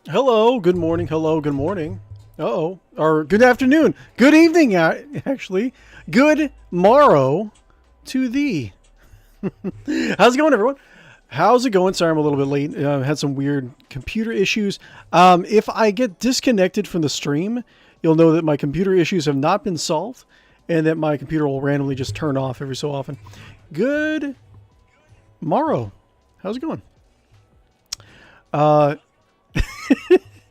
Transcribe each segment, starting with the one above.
Hello, good morning. Hello, good morning. Uh-oh. Or good afternoon. Good evening, actually. Good morrow to thee. How's it going, everyone? How's it going? Sorry, I'm a little bit late. Had some weird computer issues. If I get disconnected from the stream, you'll know that my computer issues have not been solved and that my computer will randomly just turn off every so often. Good morrow. How's it going?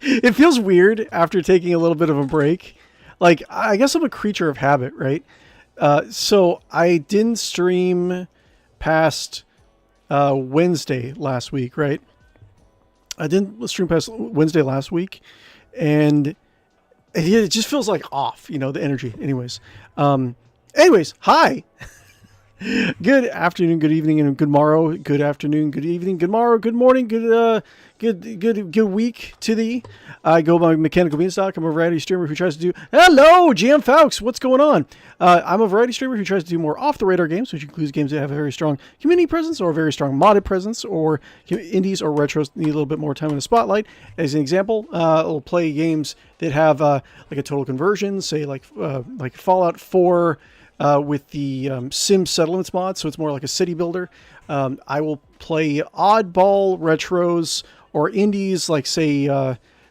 It feels weird after taking a little bit of a break. Like, I guess I'm a creature of habit, right? So I didn't stream past Wednesday last week, right? I didn't stream past Wednesday last week, and it just feels like off, you know, the energy. Anyways, hi. Good afternoon, good evening, and good morrow. Good afternoon, good evening, good morrow, good morning, good week to thee. I go by Mechanical Beanstalk. I'm a variety streamer who tries to do... Hello, GM Faux. What's going on? I'm a variety streamer who tries to do more off-the-radar games, which includes games that have a very strong community presence or a very strong modded presence, or indies or retros need a little bit more time in the spotlight. As an example, I'll play games that have like a total conversion, say like Fallout 4, with the Sim Settlements mod, so it's more like a city builder. I will play oddball retros or indies, like say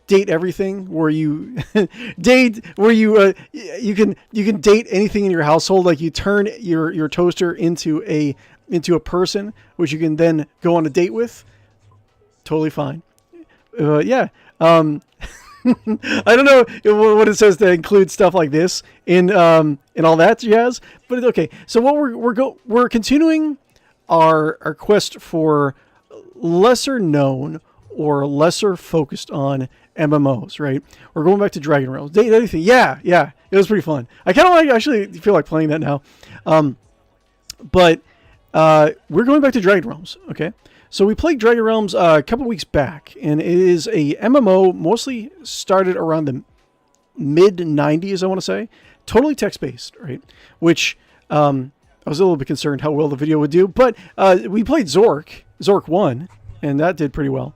Date Everything, where you you can date anything in your household. Like you turn your toaster into a person, which you can then go on a date with. Totally fine. Yeah. I don't know what it says to include stuff like this in all that jazz, but it's okay. So what we're continuing our quest for lesser known or lesser focused on MMOs, right? We're going back to DragonRealms. Date Anything. Yeah, it was pretty fun. I kind of actually feel like playing that now. But we're going back to DragonRealms, okay? So we played DragonRealms a couple weeks back, and it is a MMO mostly started around the mid-90s, I want to say. Totally text-based, right? Which I was a little bit concerned how well the video would do, but we played Zork 1, and that did pretty well.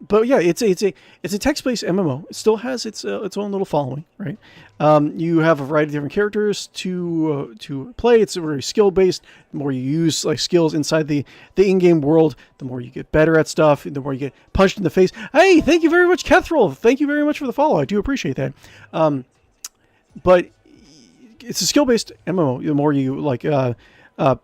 But yeah, it's a text-based MMO. It still has its own little following, right? You have a variety of different characters to play. It's very skill-based. The more you use like skills inside the in-game world, the more you get better at stuff. The more you get punched in the face. Hey, thank you very much, Kethril. Thank you very much for the follow. I do appreciate that. But it's a skill-based MMO. The more you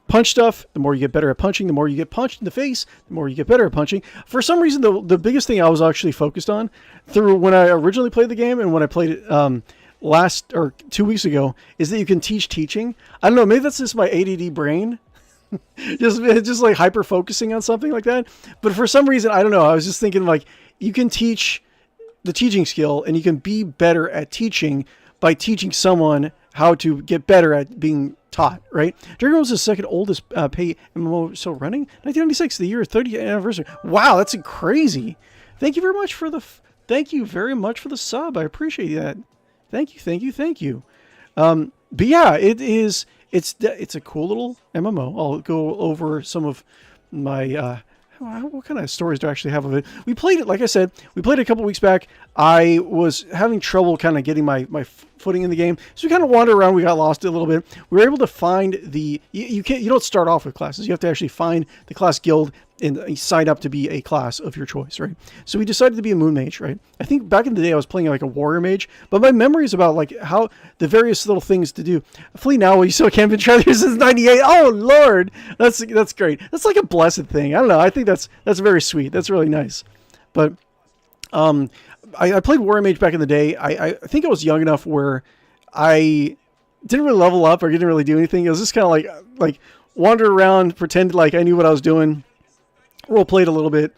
punch stuff, the more you get better at punching. The more you get punched in the face, the more you get better at punching. For some reason, the biggest thing I was actually focused on through when I originally played the game and when I played it last or 2 weeks ago is that you can teach teaching. I don't know, maybe that's just my ADD brain. just like hyper focusing on something like that. But for some reason, I don't know. I was just thinking like you can teach the teaching skill and you can be better at teaching by teaching someone how to get better at being taught, right? DragonRealms is the second oldest pay MMO still running. 1996, the year 30th anniversary. Wow, that's crazy. Thank you very much for the sub. I appreciate that. Thank you. But yeah, it's a cool little MMO. I'll go over some of my what kind of stories do I actually have of it? We played it, like I said, we played it a couple weeks back. I was having trouble kind of getting my footing in the game, so we kind of wandered around. We got lost a little bit. We were able to find you don't start off with classes. You have to actually find the class guild and sign up to be a class of your choice, right? So we decided to be a moon mage, right? I think back in the day I was playing like a warrior mage, but my memories about like how the various little things to do. Flee now, you still can't been tried since '98. Oh Lord, that's great. That's like a blessed thing. I don't know. I think that's very sweet. That's really nice. But I played warrior mage back in the day. I think I was young enough where I didn't really level up or didn't really do anything. It was just kind of like wander around, pretend like I knew what I was doing. Role played a little bit,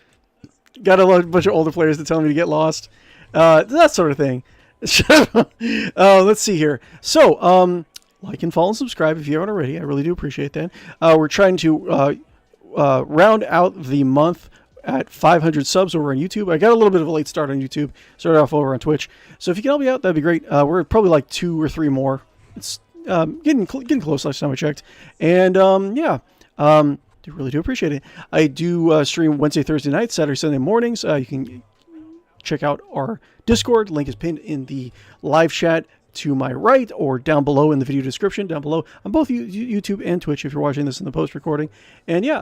got a bunch of older players to tell me to get lost, that sort of thing. Let's see here. So, like and follow and subscribe if you haven't already. I really do appreciate that. We're trying to round out the month at 500 subs over on YouTube. I got a little bit of a late start on YouTube. Started off over on Twitch. So if you can help me out, that'd be great. We're probably like 2 or 3 more. It's getting close last time I checked. And yeah. Really do appreciate it. I do stream Wednesday, Thursday nights, Saturday, Sunday mornings. You can check out our Discord. Link is pinned in the live chat to my right or down below in the video description down below on both YouTube and Twitch if you're watching this in the post recording. And yeah,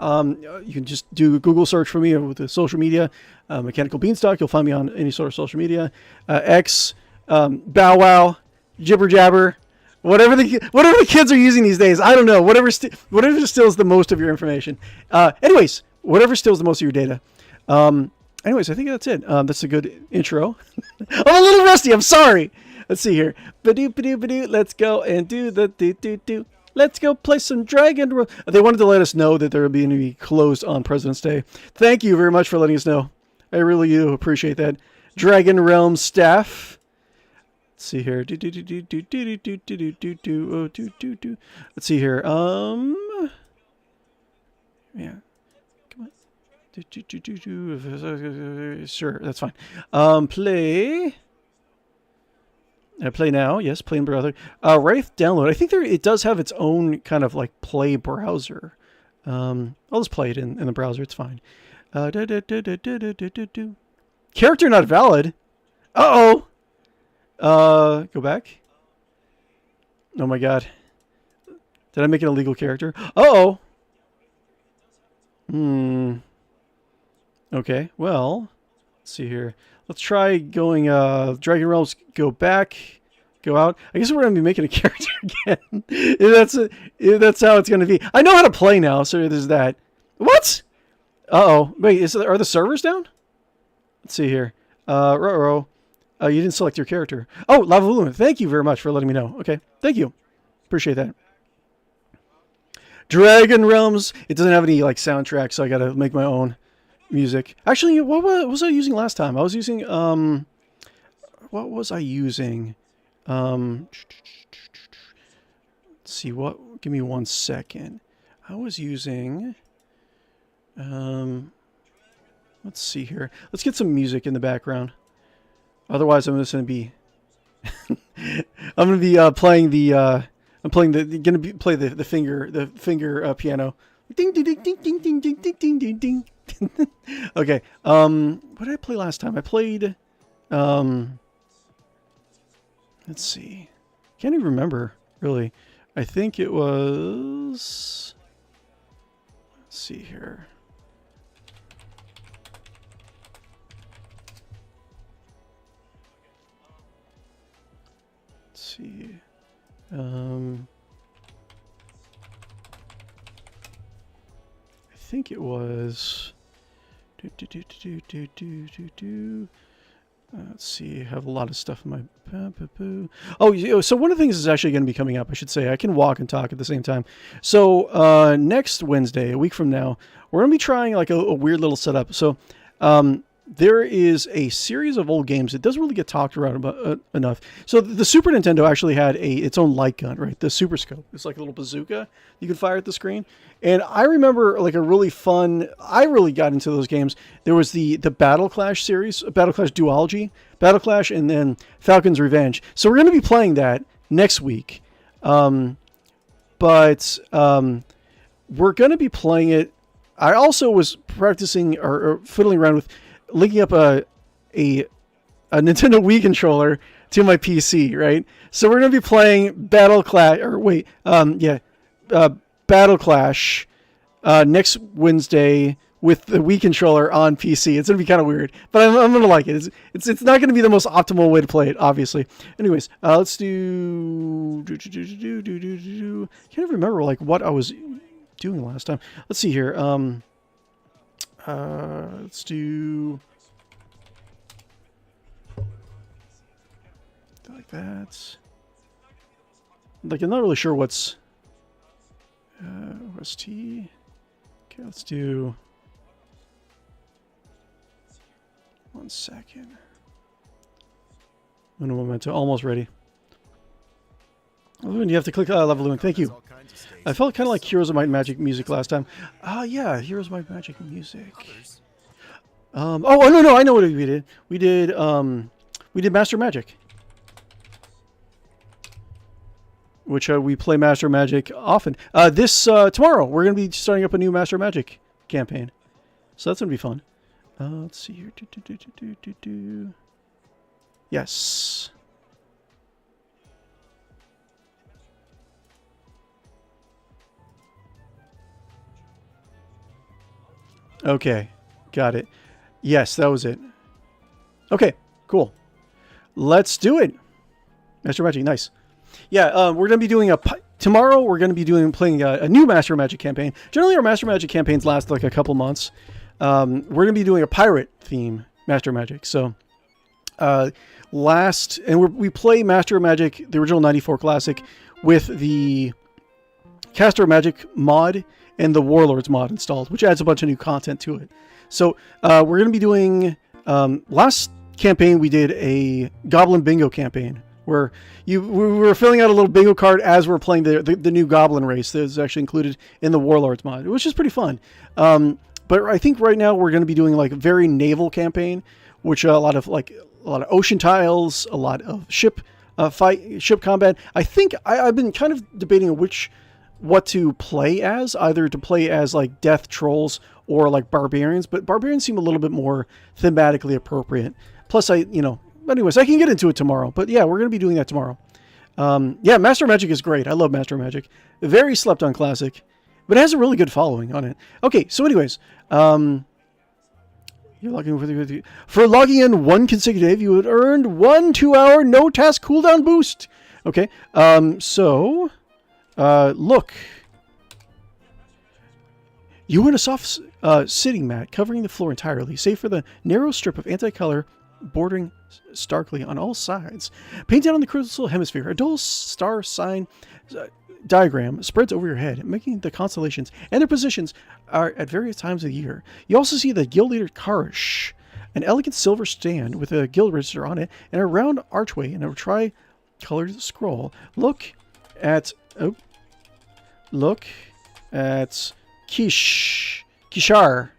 you can just do a Google search for me with the social media, Mechanical Beanstalk. You'll find me on any sort of social media, X, Bow Wow, Jibber Jabber, whatever the kids are using these days. I don't know. Whatever steals the most of your information. Anyways, whatever steals the most of your data. Anyways, I think that's it. That's a good intro. I'm a little rusty. I'm sorry. Let's see here. Ba-doo. Let's go and do the do. Let's go play some Dragon. They wanted to let us know that there will be closed on President's Day. Thank you very much for letting us know. I really do appreciate that. DragonRealms staff. Let's see here. Let's see here. Yeah. Come on. Sure, that's fine. Play. Play now. Yes, play in browser. Wraith download. I think it does have its own kind of like play browser. I'll just play it in the browser. It's fine. Character not valid. Uh-oh. Go back. Oh my god. Did I make an illegal character? Uh-oh. Okay, well, let's see here. Let's try going, DragonRealms, go back, go out. I guess we're going to be making a character again. if that's how it's going to be. I know how to play now, so there's that. What? Uh-oh. Wait, are the servers down? Let's see here. You didn't select your character. Oh, Lalavoon, thank you very much for letting me know. Okay, thank you. Appreciate that. DragonRealms. It doesn't have any, like, soundtrack, so I got to make my own music. Actually, what was I using last time? I was using, what was I using? Let's see, give me 1 second. I was using, let's see here. Let's get some music in the background. Otherwise, I'm just going to be, I'm going to be, playing the finger piano. Ding, ding, ding, ding, ding, ding, ding, ding, ding, ding. Okay, what did I play last time? I played, let's see. Can't even remember, really. I think it was, let's see here. Let's see. I think it was. Let's see. I have a lot of stuff in my. Oh, so one of the things is actually going to be coming up. I should say I can walk and talk at the same time. So next Wednesday, a week from now, we're going to be trying like a weird little setup. So there is a series of old games that doesn't really get talked around about enough. So the Super Nintendo actually had its own light gun, right? The Super Scope. It's like a little bazooka you can fire at the screen. And I remember like a really fun, I really got into those games. There was the Battle Clash series, Battle Clash Duology, Battle Clash, and then Falcon's Revenge. So we're going to be playing that next week. But we're going to be playing it. I also was practicing or fiddling around with linking up a Nintendo Wii controller to my PC, right? So we're going to be playing Battle Clash, Battle Clash next Wednesday with the Wii controller on PC. It's going to be kind of weird, but I'm going to like it. It's not going to be the most optimal way to play it, obviously. Anyways, let's do. Can't even remember like what I was doing last time. Let's see here. Let's do like that. Like I'm not really sure what's OST. Okay, let's do 1 second. Momento, almost ready. Lalavoon, you have to click Lalavoon. Thank you. I felt kind of like Heroes of Might and Magic music last time. Yeah, Heroes of Might and Magic music. Oh no, I know what we did. We did Master Magic, which we play Master Magic often. Tomorrow we're gonna be starting up a new Master Magic campaign, so that's gonna be fun. Let's see here. Yes. Okay, got it. Yes, that was it. Okay, cool. Let's do it. Master Magic, nice. Yeah, we're gonna be doing tomorrow. We're gonna be playing a new Master Magic campaign. Generally, our Master Magic campaigns last like a couple months. We're gonna be doing a pirate theme Master Magic. So, we play Master Magic, the original '94 classic, with the Caster Magic mod and the Warlords mod installed, which adds a bunch of new content to it. So we're going to be doing, last campaign we did a Goblin Bingo campaign, where we were filling out a little bingo card as we're playing the new Goblin race that is actually included in the Warlords mod, which is pretty fun. But I think right now we're going to be doing like a very naval campaign, which a lot of ocean tiles, a lot of ship combat. I think I've been kind of debating what to play as, either to play as like death trolls or like barbarians, but barbarians seem a little bit more thematically appropriate. Plus anyways, I can get into it tomorrow, but yeah, we're going to be doing that tomorrow. Yeah, Master Magic is great. I love Master Magic. Very slept on classic, but it has a really good following on it. Okay, so anyways, you're logging for logging in one consecutive, you had earned 1 2-hour no task cooldown boost. Okay, look. You were in a soft sitting mat covering the floor entirely, save for the narrow strip of anti-color bordering starkly on all sides. Painted on the crystal hemisphere, a dull star sign diagram spreads over your head, making the constellations and their positions are at various times of the year. You also see the guild leader Karish, an elegant silver stand with a guild register on it, and a round archway and a tri-colored scroll. Look at Kishar.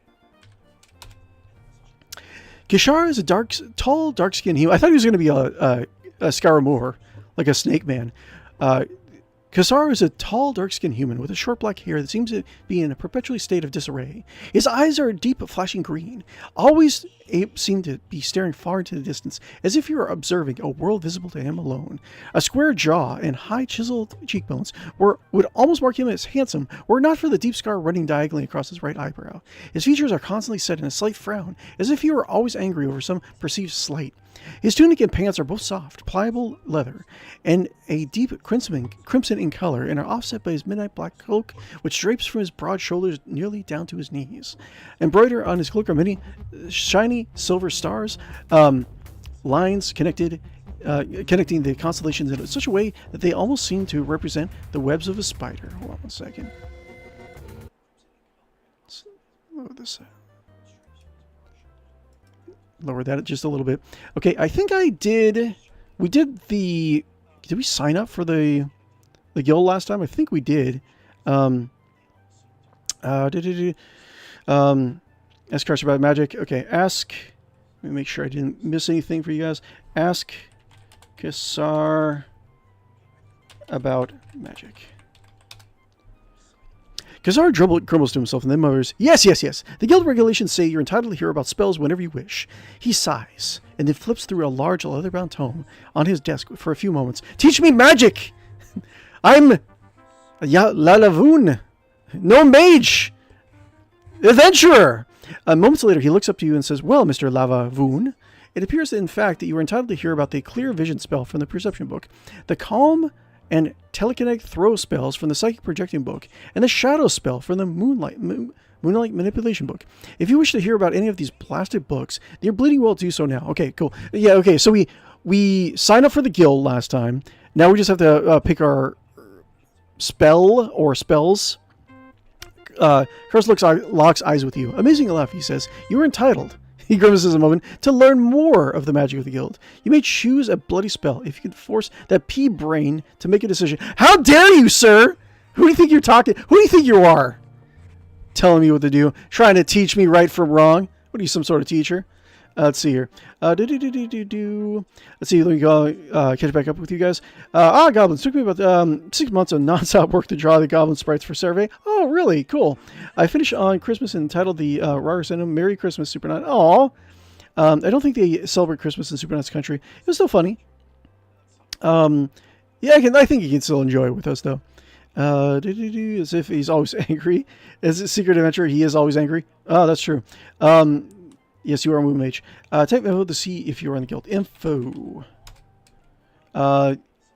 Kishar is a tall, dark-skinned human. I thought he was going to be a Scaramouche, like a snake man. Kishar is a tall, dark-skinned human with a short black hair that seems to be in a perpetual state of disarray. His eyes are a deep, flashing green, always seem to be staring far into the distance, as if you were observing a world visible to him alone. A square jaw and high, chiseled cheekbones would almost mark him as handsome, were it not for the deep scar running diagonally across his right eyebrow. His features are constantly set in a slight frown, as if he were always angry over some perceived slight. His tunic and pants are both soft, pliable leather, and a deep crimson in color, and are offset by his midnight black cloak, which drapes from his broad shoulders nearly down to his knees. Embroidered on his cloak are many shiny silver stars, lines connecting the constellations in such a way that they almost seem to represent the webs of a spider. Hold on 1 second. Let's lower this up. Lower that just a little bit. Okay, I think did we sign up for the guild last time? I think we did. Ask Crush about magic. Okay, let me make sure I didn't miss anything for you guys. Ask Kassar about magic. Kassar grumbles to himself and then mutters, Yes. The guild regulations say you're entitled to hear about spells whenever you wish. He sighs and then flips through a large leather-bound tome on his desk for a few moments. Teach me magic! I'm Lalavoon, Gnome Mage, adventurer! Moments later, he looks up to you and says, Well, Mr. Lalavoon, it appears, in fact, that you are entitled to hear about the Clear Vision spell from the Perception book, the Calm and Telekinetic Throw spells from the Psychic Projecting book, and the Shadow spell from the Moonlight Manipulation book. If you wish to hear about any of these blasted books, you're bleeding well to do so now. Okay, cool. Yeah, okay, so we signed up for the guild last time. Now we just have to pick our spell or spells. Curse locks eyes with you. Amazing enough, he says, you are entitled, he grimaces a moment, to learn more of the magic of the guild. You may choose a bloody spell if you can force that pea brain to make a decision. How dare you, sir? Who do you think you're talking? Who do you think you are? Telling me what to do. Trying to teach me right from wrong. What are you, some sort of teacher? Let's see here. Let's see. Let me go catch back up with you guys. Goblins. Took me about 6 months of non-stop work to draw the goblin sprites for survey. Oh, really? Cool. I finished on Christmas and entitled the 𝕯𝖓𝖏𝖶𝖏𝖏 Merry Christmas, Supernauts. Aw. I don't think they celebrate Christmas in Supernauts country. It was still funny. Yeah, I think you can still enjoy it with us, though. As if he's always angry. As a secret adventurer, he is always angry. Oh, that's true. Yes, you are a Gnome Mage. Type info to see if you are in the guild. Info.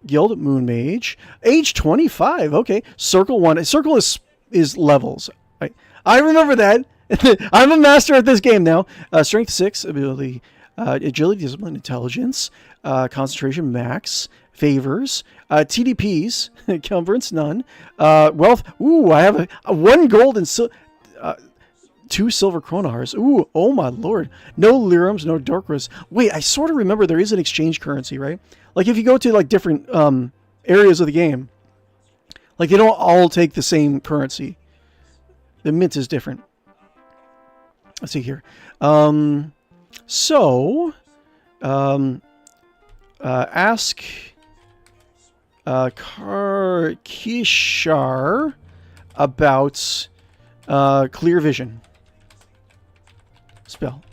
Guild Gnome Mage. Age 25. Okay. Circle 1. Circle is levels. I remember that. I'm a master at this game now. Strength 6. Ability. Agility, Discipline, Intelligence. Concentration max. Favors. TDPs. Encumbrance none. Wealth. Ooh, I have a 1 gold and 2 silver kronars. Ooh, oh my lord. No lirums, no dorkras. Wait, I sort of remember there is an exchange currency, right? Like if you go to like different areas of the game, like they don't all take the same currency. The mint is different. Let's see here. Ask Karkishar about clear vision. Spell.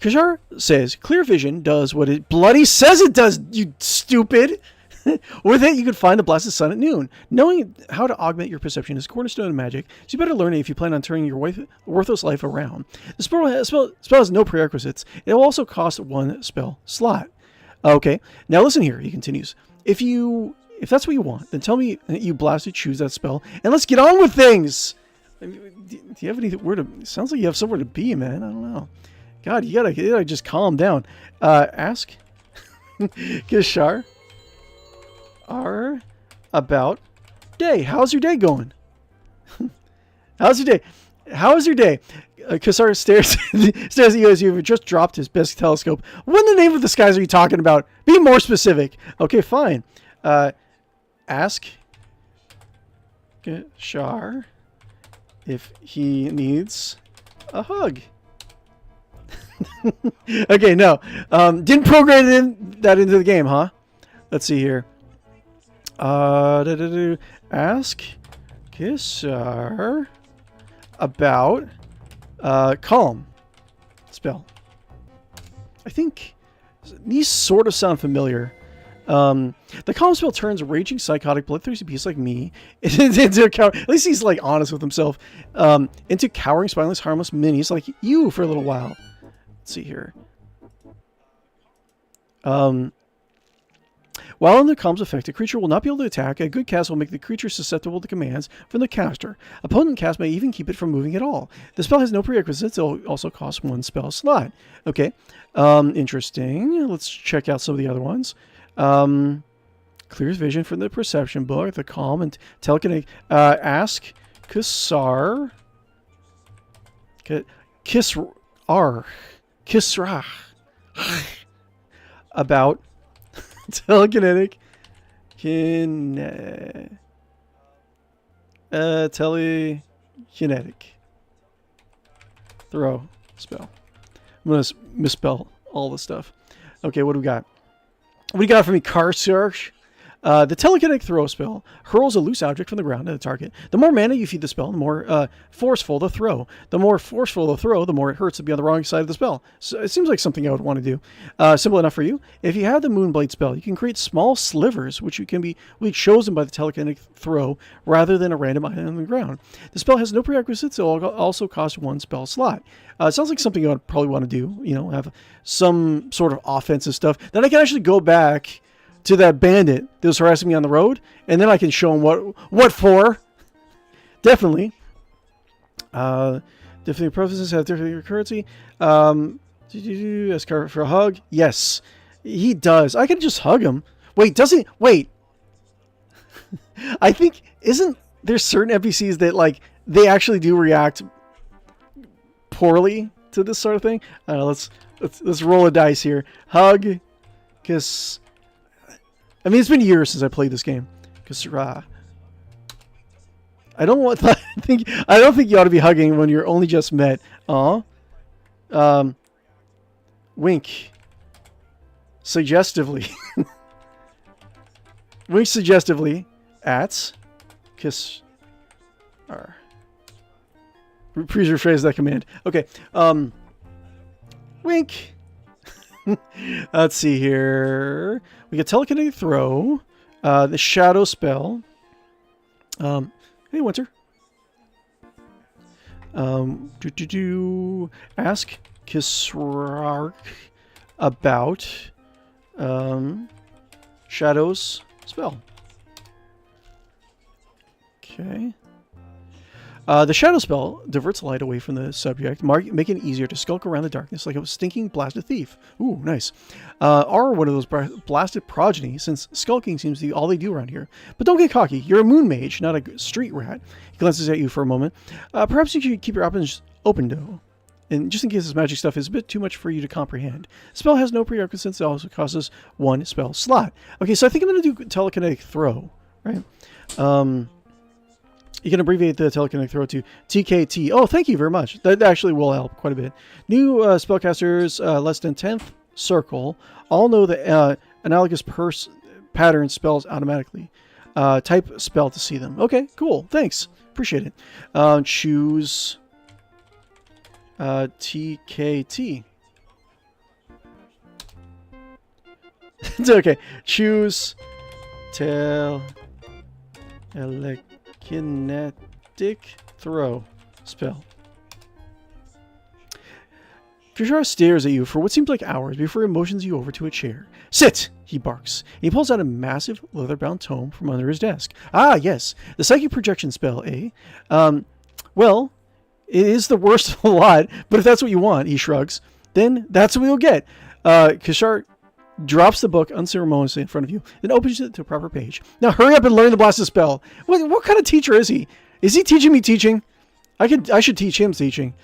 Kishar says, clear vision does what it bloody says it does, you stupid! With it, you can find the blasted sun at noon. Knowing how to augment your perception is cornerstone of magic, so you better learn it if you plan on turning your worthless life around. The spell has no prerequisites. It will also cost 1 spell slot. Okay, now listen here, he continues. If that's what you want, then tell me that you blasted choose that spell, and let's get on with things! Do you have anywhere to... Sounds like you have somewhere to be, man. I don't know. God, you gotta just calm down. Ask Kishar about day. How's your day going? How's your day? How is your day? Kishar stares at you as you've just dropped his best telescope. What in the name of the skies are you talking about? Be more specific. Okay, fine. Ask Kishar if he needs a hug. Okay, no. Didn't program that into the game, huh? Let's see here. Ask Kishar about calm spell. I think these sort of sound familiar. The calm spell turns raging, psychotic, bloodthirsty beasts like me into a coward. At least he's like honest with himself. Into cowering, spineless, harmless minis like you for a little while. Let's see here. While under calm's effect, a creature will not be able to attack. A good cast will make the creature susceptible to commands from the caster. A potent cast may even keep it from moving at all. The spell has no prerequisites. It will also cost 1 spell slot. Okay. Interesting. Let's check out some of the other ones. Clears vision from the perception book, the calm and telekinetic. Ask Kisar. Kisrah. About telekinetic telekinetic throw spell. I'm gonna misspell all the stuff. Okay, what do we got? What do you got for me, Car Search? The telekinetic throw spell hurls a loose object from the ground at the target. The more mana you feed the spell, the more forceful the throw. The more forceful the throw, the more it hurts to be on the wrong side of the spell. So it seems like something I would want to do. Simple enough for you. If you have the Moonblade spell, you can create small slivers, which be chosen by the telekinetic throw rather than a random item on the ground. The spell has no prerequisites. It will also cost 1 spell slot. It sounds like something I would probably want to do. You know, have some sort of offensive stuff. Then I can actually go back to that bandit that was harassing me on the road, and then I can show him what for. Definitely. Different processes have different currency. Ask for a hug. Yes, he does. I can just hug him. Wait, doesn't he? Wait. I think, isn't there certain NPCs that like they actually do react poorly to this sort of thing? Let's roll a dice here. Hug, kiss. I mean, it's been years since I played this game. I don't think you ought to be hugging when you're only just met. Aw. Wink. Suggestively. Wink suggestively at kiss. Please rephrase that command. Okay. Wink. Let's see here. We get telekinetic throw. The shadow spell. Hey, Winter. Ask Kisrark about Shadow's spell. Okay. The shadow spell diverts light away from the subject, making it easier to skulk around the darkness like a stinking blasted thief. Ooh, nice. Are one of those blasted progeny, since skulking seems to be all they do around here. But don't get cocky. You're a moon mage, not a street rat. He glances at you for a moment. Perhaps you should keep your options open, though. And just in case this magic stuff is a bit too much for you to comprehend. The spell has no prerequisites. It also costs 1 spell slot. Okay, so I think I'm going to do telekinetic throw, right? You can abbreviate the telekinetic throw to TKT. Oh, thank you very much. That actually will help quite a bit. New spellcasters, less than 10th circle, all know the analogous pattern spells automatically. Type spell to see them. Okay, cool. Thanks. Appreciate it. Choose TKT. It's okay. Choose telekinetic throw spell. Kishar stares at you for what seems like hours before he motions you over to a chair. Sit! He barks. And he pulls out a massive leather-bound tome from under his desk. Ah, yes. The psychic projection spell, eh? Well, it is the worst of the lot, but if that's what you want, he shrugs, then that's what you'll get. Kishar drops the book unceremoniously in front of you, then opens it to a proper page. Now hurry up and learn the blasted spell. What kind of teacher is he? Is he teaching me teaching? I should teach him teaching.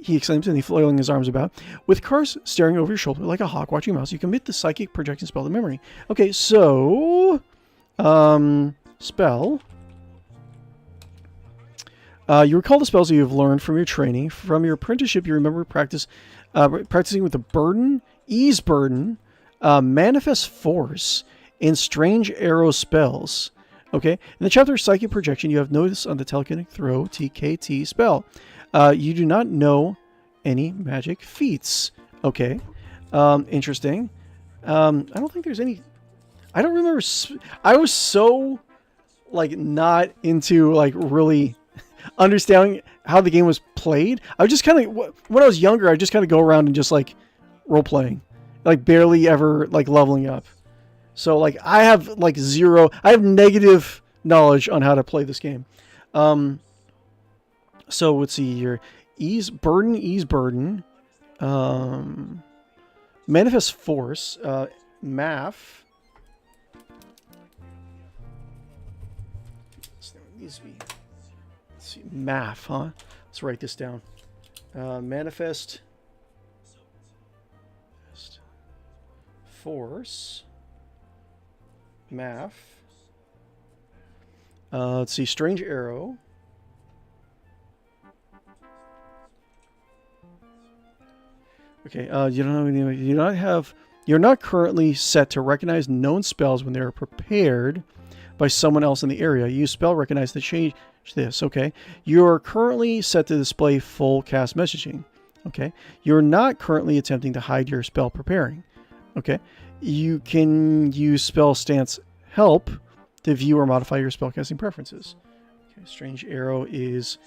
He exclaims, and he's flailing his arms about. With Kars staring over your shoulder like a hawk watching a mouse, you commit the psychic projection spell to memory. Okay, so spell. You recall the spells that you have learned from your training. From your apprenticeship, you remember practicing with the burden, ease burden, manifest force, and strange arrow spells. Okay, in the chapter Psychic Projection, you have noticed on the telekinetic throw TKT spell. You do not know any magic feats. Okay, interesting. I don't think there's any. I don't remember. I was so like not into like really understanding how the game was played. I was just kind of when I was younger, I just kind of go around and just like role playing, like barely ever like leveling up. So like I have like I have negative knowledge on how to play this game. So let's see here. Ease burden, manifest force, math. Let's see, math, huh? Let's write this down. Manifest force, math. Let's see, strange arrow. Okay, you don't have any. You're not currently set to recognize known spells when they are prepared by someone else in the area. Use spell recognize to change this. Okay, you're currently set to display full cast messaging. Okay, you're not currently attempting to hide your spell preparing. Okay, you can use spell stance help to view or modify your spellcasting preferences. Okay, strange arrow is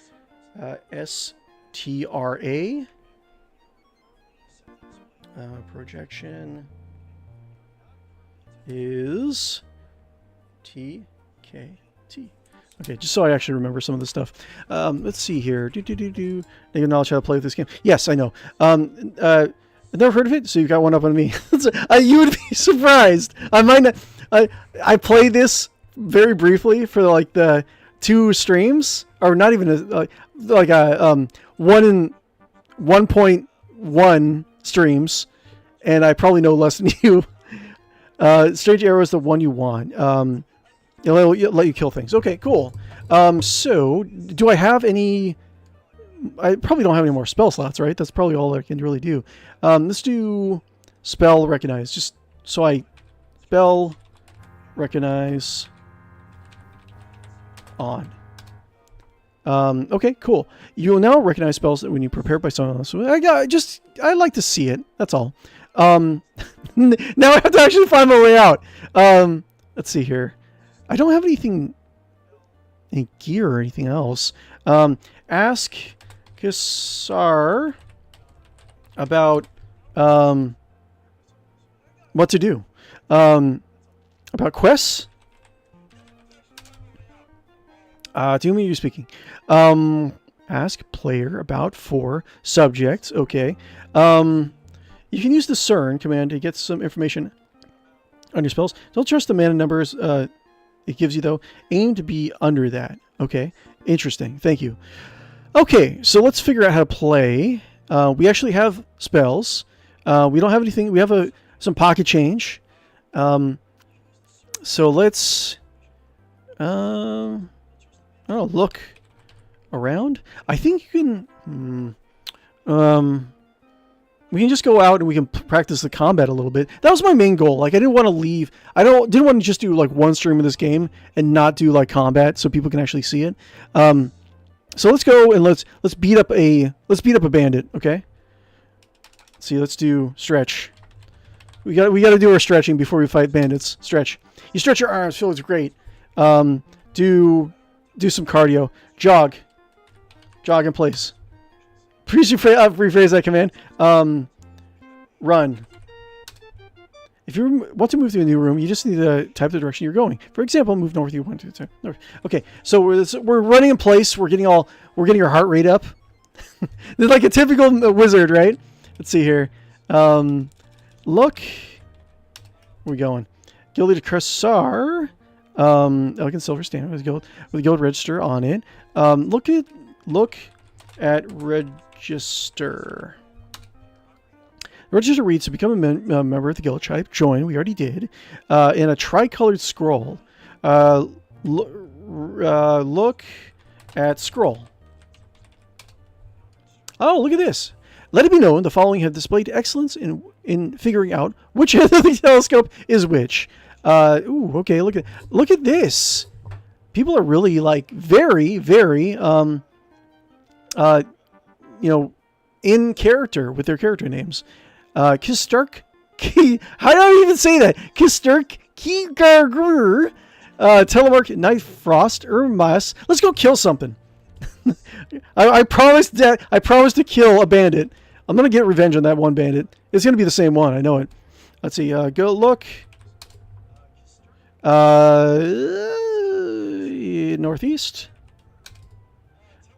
STRA. Projection is TKT. Okay, just so I actually remember some of the stuff. Let's see here. Negative knowledge how to play with this game. Yes, I know. I've never heard of it, so you've got one up on me. You would be surprised. I might not. I played this very briefly for like the 2 streams, or not even like a 1.1 streams, and I probably know less than you. Strange arrow is the one you want. It'll let you kill things. Okay, cool. So do I have any I probably don't have any more spell slots, right? That's probably all I can really do. Let's do spell recognize. Just so I spell recognize on. Okay, cool. You will now recognize spells that when you prepare by someone else. So I like to see it. That's all. Now I have to actually find my way out. Let's see here. I don't have any gear or anything else. Ask Kisar about what to do. About quests. To whom are you speaking? Ask player about 4 subjects. Okay. You can use the CERN command to get some information on your spells. Don't trust the mana numbers it gives you, though. Aim to be under that. Okay. Interesting. Thank you. Okay, so let's figure out how to play. We actually have spells. We don't have anything. We have some pocket change. So let's... look around. I think you can... we can just go out and we can practice the combat a little bit. That was my main goal. Like, I didn't want to leave. Didn't want to just do like one stream of this game and not do like combat so people can actually see it. So let's go and let's beat up a bandit. Okay. See, let's do stretch. We got to do our stretching before we fight bandits. Stretch. You stretch your arms. Feels great. Do some cardio. Jog in place. Please rephrase that command. Run. If you want to move to a new room, you just need to type the direction you're going. For example, move north. You want to north. Okay, so we're running in place. We're getting our heart rate up. It's like a typical wizard, right? Let's see here. Look. Where are we going? Gilded Cressar. Elegant silver stand with a gold register on it. Look at register. The register reads, to become a member of the guild tribe, join. We already did. In a tricolored scroll. Look at scroll. Oh, look at this. Let it be known the following have displayed excellence in figuring out which end of the telescope is which. Ooh, okay, look at this. People are really like very, very in character with their character names. Kisturk, how do I even say that? Kisturk, Kigargur, Telemark, Night Frost, Mas. Let's go kill something. I promised to kill a bandit. I'm gonna get revenge on that one bandit. It's gonna be the same one. I know it. Let's see. Go look. Northeast.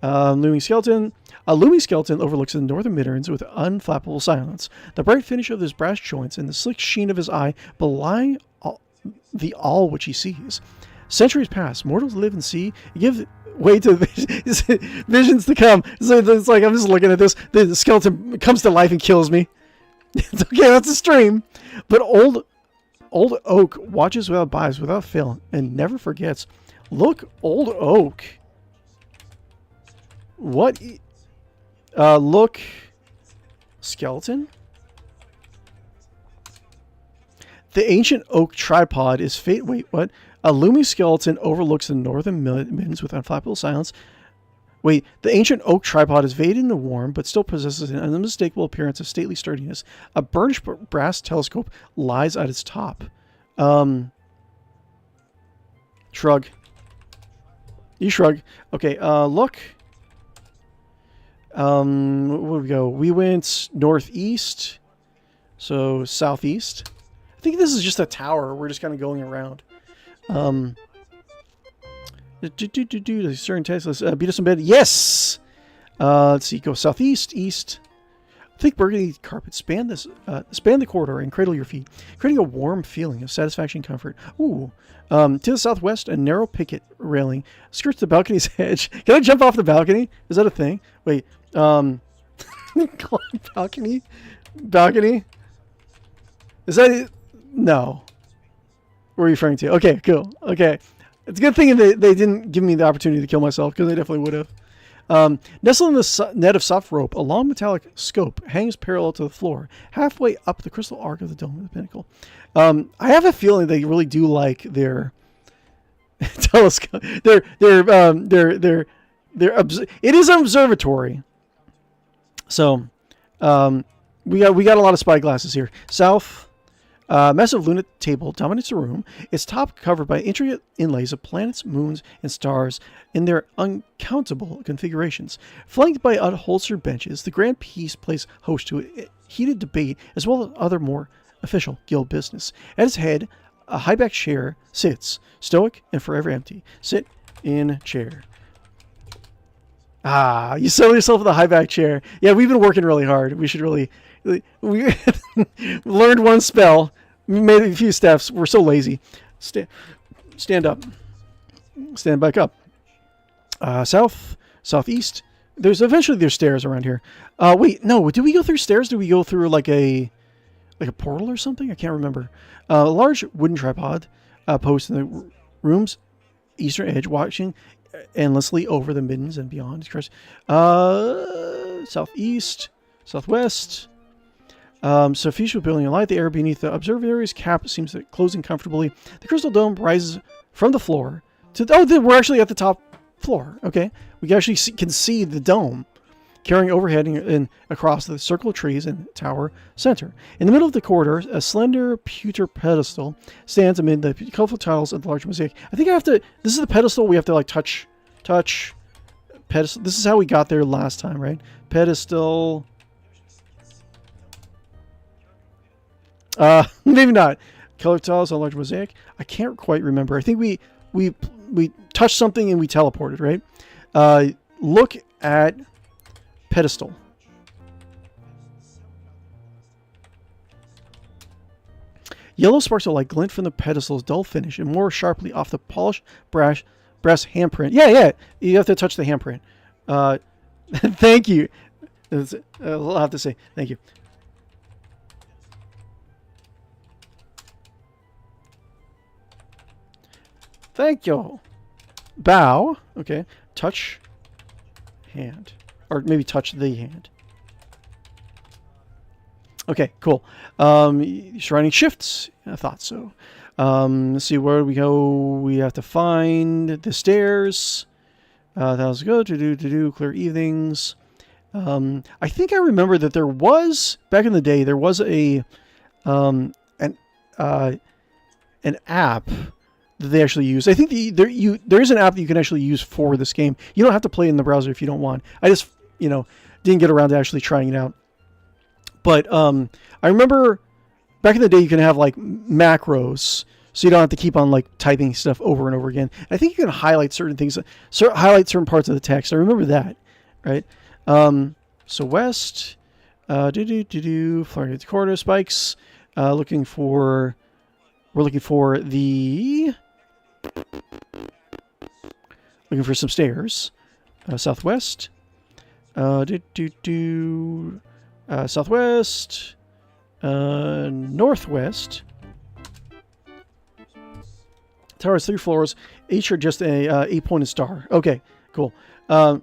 Looming skeleton. A looming skeleton overlooks the northern Midlands with unflappable silence. The bright finish of his brass joints and the slick sheen of his eye belie all which he sees. Centuries pass. Mortals live and see. Give way to visions to come. So it's like I'm just looking at this. The skeleton comes to life and kills me. It's okay. That's a stream. But old oak watches without buys without fail and never forgets. Look, old oak. What? Look, skeleton. The ancient oak tripod is fate. Wait, what? A looming skeleton overlooks the northern Midlands with unflappable silence. Wait, the ancient oak tripod is veiled in the warm, but still possesses an unmistakable appearance of stately sturdiness. A burnished brass telescope lies at its top. Shrug. You shrug. Okay, look. Where did we go? We went northeast. So southeast. I think this is just a tower. We're just kind of going around. Certain tests. Let's beat us in bed. Yes! Let's see. Go southeast, east. Thick burgundy carpet span the corridor and cradle your feet, creating a warm feeling of satisfaction and comfort. Ooh. To the southwest, a narrow picket railing skirts the balcony's edge. Can I jump off the balcony? Is that a thing? Wait. Balcony? Balcony? Is that it? No. What are you referring to? Okay, cool. Okay. It's a good thing they didn't give me the opportunity to kill myself, because I definitely would have. Nestled in the net of soft rope, a long metallic scope hangs parallel to the floor, halfway up the crystal arc of the dome of the pinnacle. I have a feeling they really do like their telescope. It is an observatory. So, we got a lot of spyglasses here. South, massive lunar table dominates the room. Its top covered by intricate inlays of planets, moons, and stars in their uncountable configurations. Flanked by unholstered benches, the grand piece plays host to a heated debate as well as other more official guild business. At its head, a high-backed chair sits, stoic and forever empty. Sit in chair. Ah, you settle yourself in the high-back chair. Yeah, we've been working really hard. We should really... We learned one spell. We made a few steps. We're so lazy. Stand up. Stand back up. South, southeast. There's stairs around here. Wait, no. Did we go through stairs? Did we go through like a portal or something? I can't remember. A large wooden tripod post in the room's eastern edge, watching endlessly over the middens and beyond. Southeast, southwest. Sophisha building a light. The air beneath the observatory's cap seems to closing comfortably. The crystal dome rises from the floor to... we're actually at the top floor. Okay. We actually can see the dome carrying overhead and across the circle of trees and tower center. In the middle of the corridor, a slender pewter pedestal stands amid the colorful tiles of the large mosaic. I think I have to... This is the pedestal we have to like touch pedestal. This is how we got there last time, right? Pedestal... maybe not. Color tiles on large mosaic. I can't quite remember. I think we touched something and we teleported, right? Look at pedestal. Yellow sparks of light glint from the pedestal's dull finish and more sharply off the polished brass handprint. Yeah. You have to touch the handprint. Thank you. I'll have to say thank you. Thank you. Bow. Okay. Touch hand. Or maybe touch the hand. Okay, cool. Shrining shifts. I thought so. Let's see, where do we go? We have to find the stairs. That was good. To do clear evenings. I think I remember that there was, back in the day, there was an app that they actually use. I think there is an app that you can actually use for this game. You don't have to play in the browser if you don't want. I just, didn't get around to actually trying it out. But I remember back in the day you can have like macros, so you don't have to keep on like typing stuff over and over again. I think you can highlight certain things, highlight certain parts of the text. I remember that, right? So west, flying at the corner, spikes, looking for some stairs. Southwest. Southwest. Northwest. Tower has 3 floors. Each are just a 8-pointed star. Okay, cool. There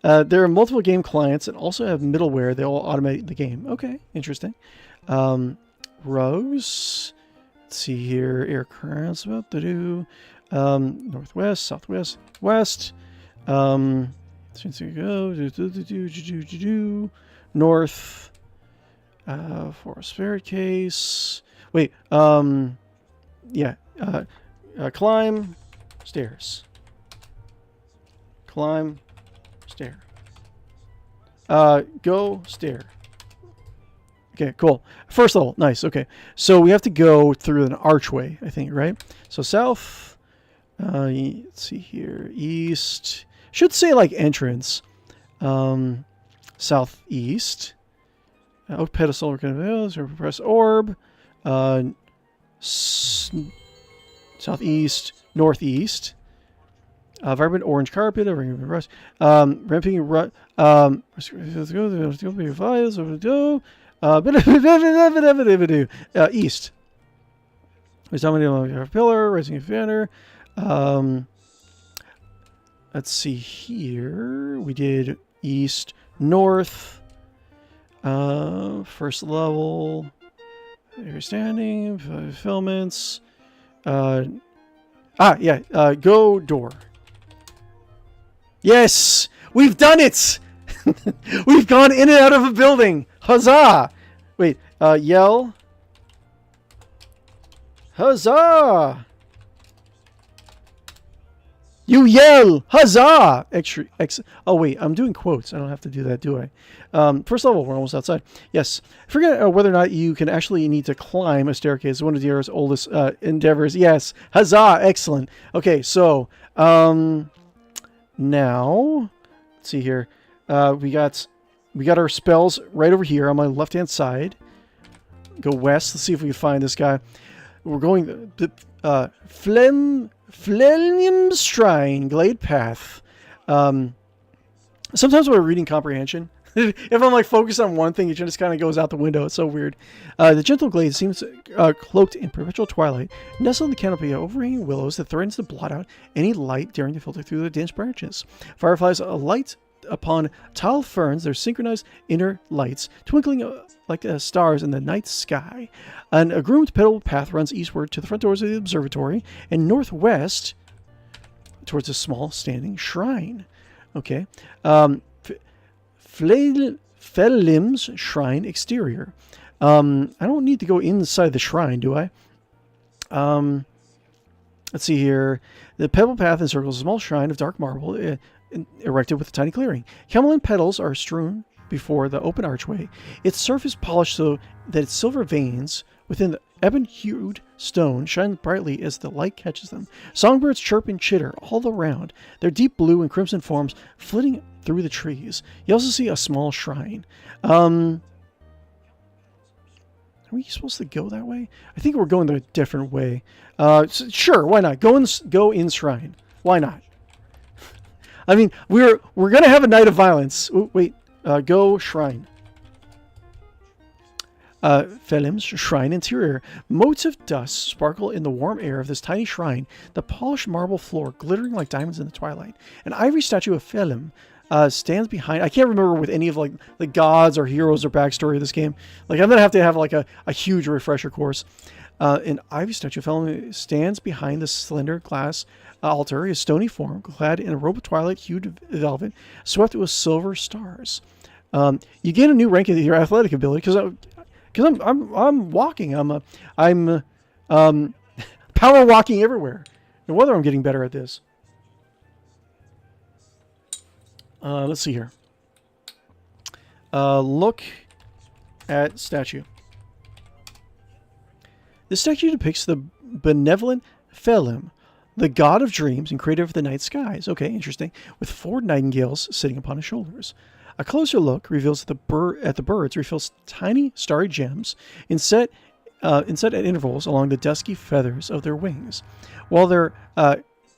are multiple game clients and also have middleware. They all automate the game. Okay, interesting. Rows. Let's see here. Air currents about to do. Northwest, southwest, west. Since we go, north. For spirit case. Wait. Yeah. Climb stairs. Climb stair. Go stair. Okay, cool. First level. Nice. Okay. So we have to go through an archway, I think, right? So south. Let's see here. East. Should say like entrance. Southeast. Oak pedestal. We're going to press orb. Southeast. Northeast. Vibrant orange carpet. Ramping rut. East. There's dominating pillar, raising a banner. let's see here. We did east, north, first level, understanding, fulfillments. Go door. Yes, we've done it. We've gone in and out of a building. Huzzah! Wait, yell. Huzzah! You yell! Huzzah! Oh, wait, I'm doing quotes. I don't have to do that, do I? First level, we're almost outside. Yes. I forget whether or not you can actually need to climb a staircase. One of Dier's oldest endeavors. Yes. Huzzah! Excellent. Okay, so, now, let's see here. We got our spells right over here on my left-hand side. Go west. Let's see if we can find this guy. We're going 𝕯𝖗𝖆𝖌𝖔𝖓𝖗𝖗 Shrine, Glade Path. Sometimes when I'm reading comprehension, if I'm like focused on one thing, it just kind of goes out the window. It's so weird. The gentle glade seems cloaked in perpetual twilight, nestled in the canopy of overhanging willows that threatens to blot out any light daring to filter through the dense branches. Fireflies alight upon tall ferns, their synchronized inner lights twinkling like stars in the night sky. And a groomed petal path runs eastward to the front doors of the observatory and northwest towards a small standing shrine. Okay. 𝕯𝖗𝖆𝖌𝖔𝖓𝖗𝖗 Shrine exterior. I don't need to go inside the shrine, do I? Let's see here. The pebble path encircles a small shrine of dark marble erected with a tiny clearing. Camelin petals are strewn before the open archway, its surface polished so that its silver veins within the ebon-hued stone shine brightly as the light catches them. Songbirds chirp and chitter all around, their deep blue and crimson forms flitting through the trees. You also see a small shrine. Are we supposed to go that way? I think we're going a different way. Sure, why not? Go in shrine. Why not? I mean, we're gonna have a night of violence. Ooh, wait, go shrine. 𝕯𝖗𝖆𝖌𝖔𝖓𝖗𝖗 Shrine interior. Motes of dust sparkle in the warm air of this tiny shrine, the polished marble floor glittering like diamonds in the twilight. An ivory statue of 𝕯𝖗 stands behind. I can't remember with any of like the gods or heroes or backstory of this game. Like I'm gonna have to have like a huge refresher course. An ivory statue of 𝕯𝖗 stands behind the slender glass altar, his stony form clad in a robe of twilight-hued velvet, swept with silver stars. You gain a new rank in your athletic ability because I'm walking. I'm power walking everywhere. No wonder I'm getting better at this. Let's see here. Look at statue. This statue depicts the benevolent 𝕯𝖗, the god of dreams and creator of the night skies. Okay, interesting. With 4 nightingales sitting upon his shoulders. A closer look reveals that the birds reveals tiny starry gems inset at intervals along the dusky feathers of their wings, while their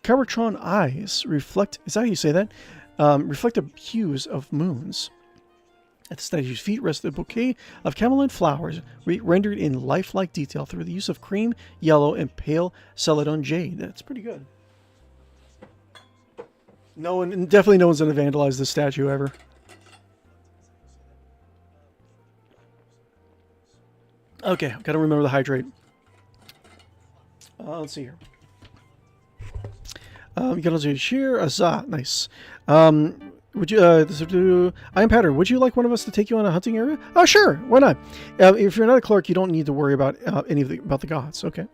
Cabochon eyes reflect. Is that how you say that? Reflect the hues of moons. At the statue's feet rests a bouquet of camelin flowers, rendered in lifelike detail through the use of cream, yellow, and pale celadon jade. That's pretty good. Definitely no one's going to vandalize this statue ever. Okay, I've got to remember to hydrate. Let's see here. You got to share a nice. Would you? I am Pattern. Would you like one of us to take you on a hunting area? Oh, sure. Why not? If you're not a clerk, you don't need to worry about about the gods. Okay.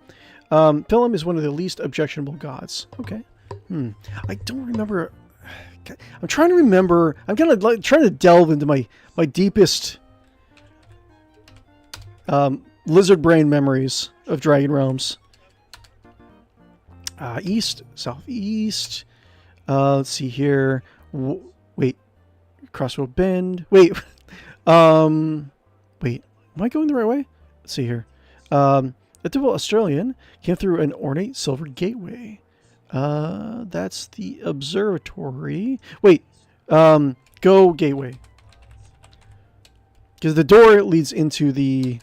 𝕯𝖗 is one of the least objectionable gods. Okay. I don't remember. I'm trying to remember. I'm kind of like trying to delve into my deepest lizard brain memories of DragonRealms. East, southeast. Let's see here. Wait, Crossroad Bend. Wait, wait. Am I going the right way? Let's see here. A typical Australian came through an ornate silver gateway. That's the observatory. Wait, go gateway. Because the door leads into the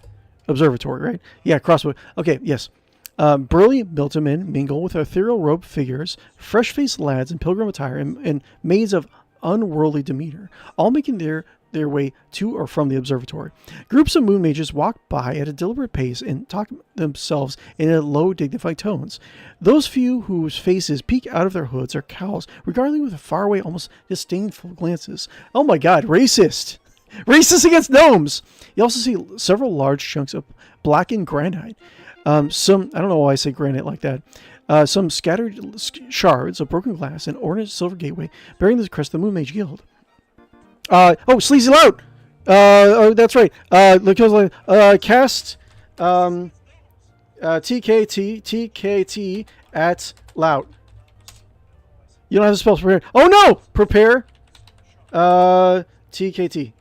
observatory, right? Yeah, Crossroad. Okay, yes. Burly militiamen mingle with ethereal robed figures, fresh-faced lads in pilgrim attire, and maids of unworldly demeanor, all making their way to or from the observatory. Groups of moon mages walk by at a deliberate pace and talk themselves in low, dignified tones. Those few whose faces peek out of their hoods or cowls, regarding with faraway, almost disdainful glances. Oh my god, racist! Racist against gnomes! You also see several large chunks of blackened granite. Some, I don't know why I say granite like that. Some scattered shards of broken glass and ornate silver gateway bearing the crest of the Moon Mage Guild. Oh, Sleazy Lout! Oh, that's right. Cast TKT at Lout. You don't have the spells prepared. Oh no! Prepare TKT.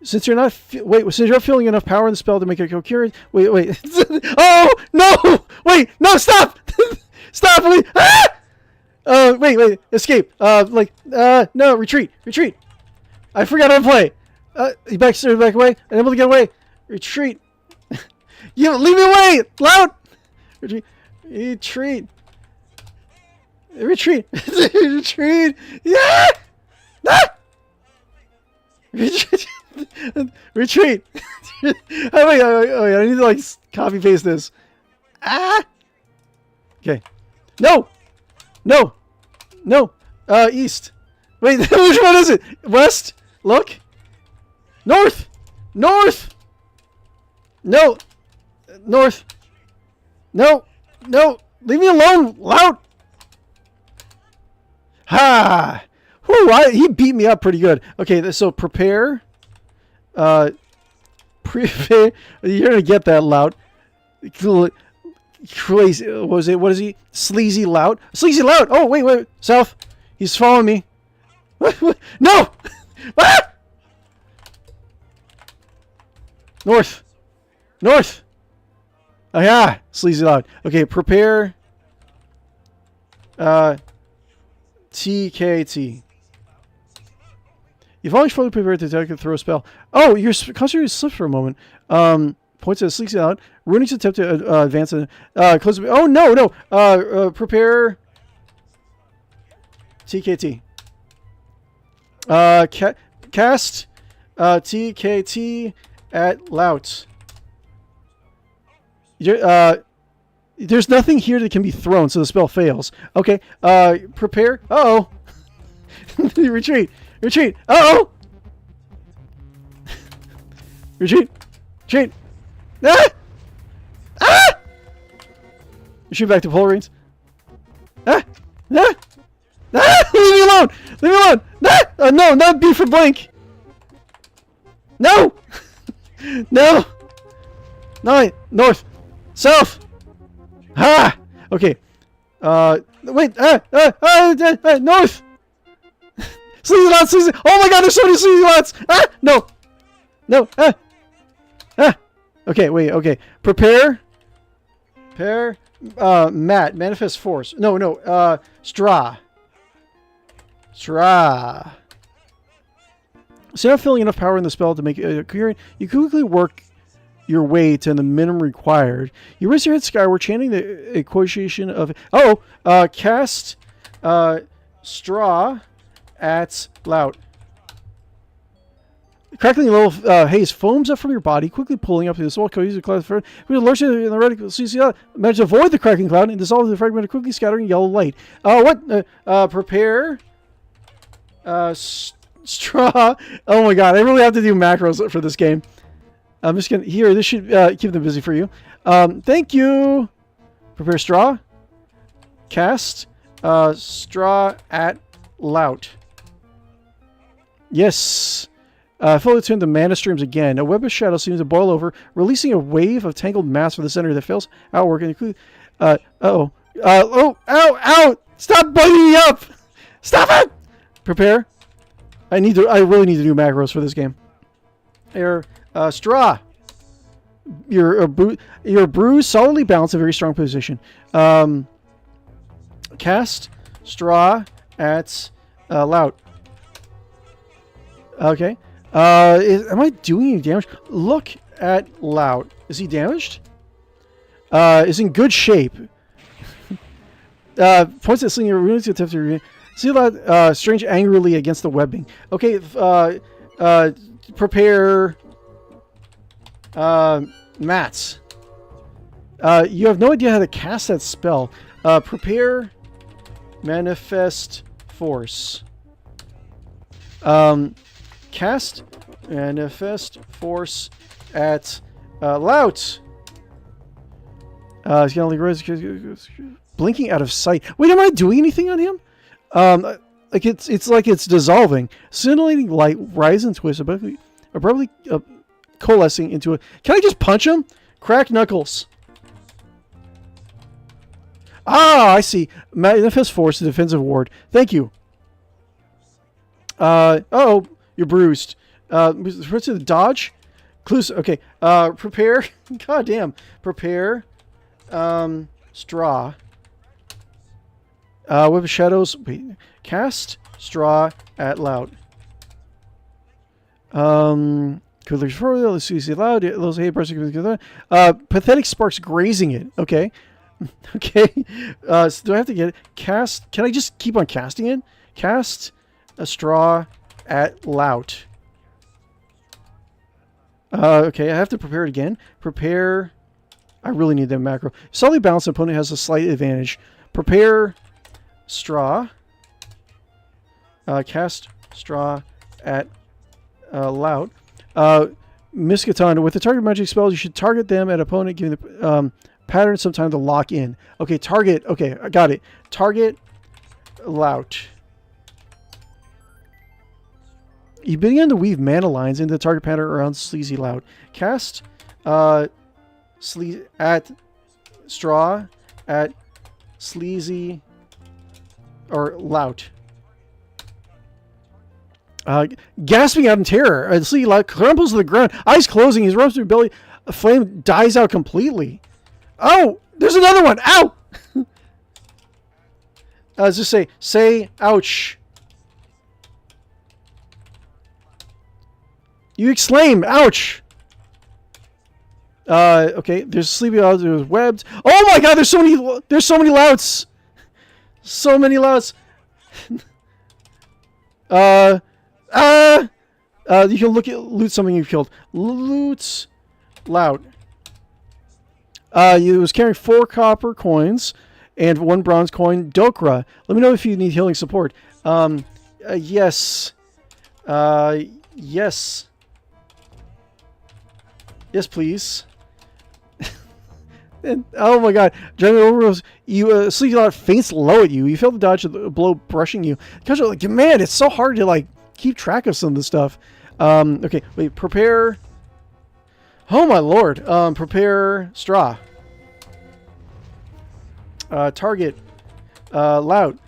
Since you're not since you're feeling enough power in the spell to make it coherent. Wait. Oh no! Wait, no, stop! Stop! Wait. Ah! Wait, escape. No, retreat. I forgot how to play. Back away. Unable to get away. Retreat. You leave me away, Loud. Retreat. Retreat. Yeah. Ah! Retreat. Wait, I need to copy paste this. Ah. Okay. No. East. Wait, which one is it? West? Look. North. No. North. No. Leave me alone, Loud. Ha. Whew, he beat me up pretty good. Okay, so prepare. Prepare. You're gonna get that, Loud. Crazy. What is he? Sleazy Lout? Sleazy Lout! Oh, wait. South. He's following me. No! Ah! North. Oh, yeah. Sleazy Lout. Okay, prepare. TKT. You've always fully prepared to attack and throw a spell. Oh, you're concentrating slip for a moment. Points at Sleazy Lout. Runing's attempt to advance and close. Oh no! Prepare. TKT. Cast. TKT at Lout. There's nothing here that can be thrown, so the spell fails. Okay. Prepare. Uh-oh. Retreat. Uh-oh. Retreat. Ah! Shoot back to Polaroids. Leave me alone! No, not B for blank. No! No! North. South. Ha! Okay. Wait. North. Sleazy Lots. Oh my god, there's so many Sleazy Lots. No. Okay, wait. Okay. Prepare. Manifest force. No. Straw. So not feeling enough power in the spell to make it coherent, you quickly work your way to the minimum required. You raise your head skyward, chanting the equation of cast straw at Lout. Crackling little haze foams up from your body, quickly pulling up to the small cohesive cloud. With a lurch in the radical CC, manage to avoid the cracking cloud and dissolve the fragment, quickly scattering yellow light. Prepare. Straw. Oh my god, I really have to do macros for this game. I'm just gonna this should keep them busy for you. Thank you. Prepare straw. Cast straw at Lout. Yes. Fully turn the mana streams again. A web of shadow seems to boil over, releasing a wave of tangled mass from the center that fails outwork and include. Ow! Stop biting me up! Stop it! Prepare. I really need to do macros for this game. Straw. Your brew solidly balanced a very strong position. Cast straw at Lout. Okay. Am I doing any damage? Look at Lout. Is he damaged? is in good shape. Points at Slinger. We need to attempt to see that strange angrily against the webbing. Okay, prepare mats. You have no idea how to cast that spell. Prepare manifest force. Cast manifest force at Lout. He's gonna rise, blinking out of sight. Wait, am I doing anything on him? Like it's like it's dissolving. Scintillating light rises and twists, abruptly coalescing into a. Can I just punch him? Crack knuckles. Ah, I see. Manifest force, the defensive ward. Thank you. Oh, you're bruised. What's the dodge? Clues. Okay. Prepare. God damn. Prepare. Straw. Web of shadows. Wait. Cast straw at Lout. Let's see loud. Pathetic sparks grazing it. Okay. Okay. So do I have to get it? Cast. Can I just keep on casting it? Cast a straw at Lout. Okay, I have to prepare it again. Prepare. I really need that macro. Solidly balanced opponent has a slight advantage. Prepare straw. Cast straw at Lout. Miskaton. With the target magic spells, you should target them at opponent, giving the pattern some time to lock in. Okay, target. Okay, I got it. Target Lout. You begin to weave mana lines into the target pattern around Sleazy Lout. Cast at straw at Sleazy or Lout. Gasping out in terror, Sleazy Lout crumbles to the ground, eyes closing, his rubs through belly, a flame dies out completely. Oh, there's another one. Ow! Let's just say ouch. You exclaim, ouch! Okay, there's Sleepy Lout, there's webbed. Oh my god, there's so many Louts! So many Louts! You can loot something you've killed. Loot Lout. He was carrying 4 copper coins and 1 bronze coin. 𝕯𝖗𝖏𝖃. Let me know if you need healing support. Yes. Yes. Yes, please. And, oh my god. General Overgrowth, you Sleazy Lout faints low at you. You feel the dodge of the blow brushing you. Because you're like, man, it's so hard to like keep track of some of this stuff. Okay, wait, prepare. Oh my lord. Prepare straw. Target Lout.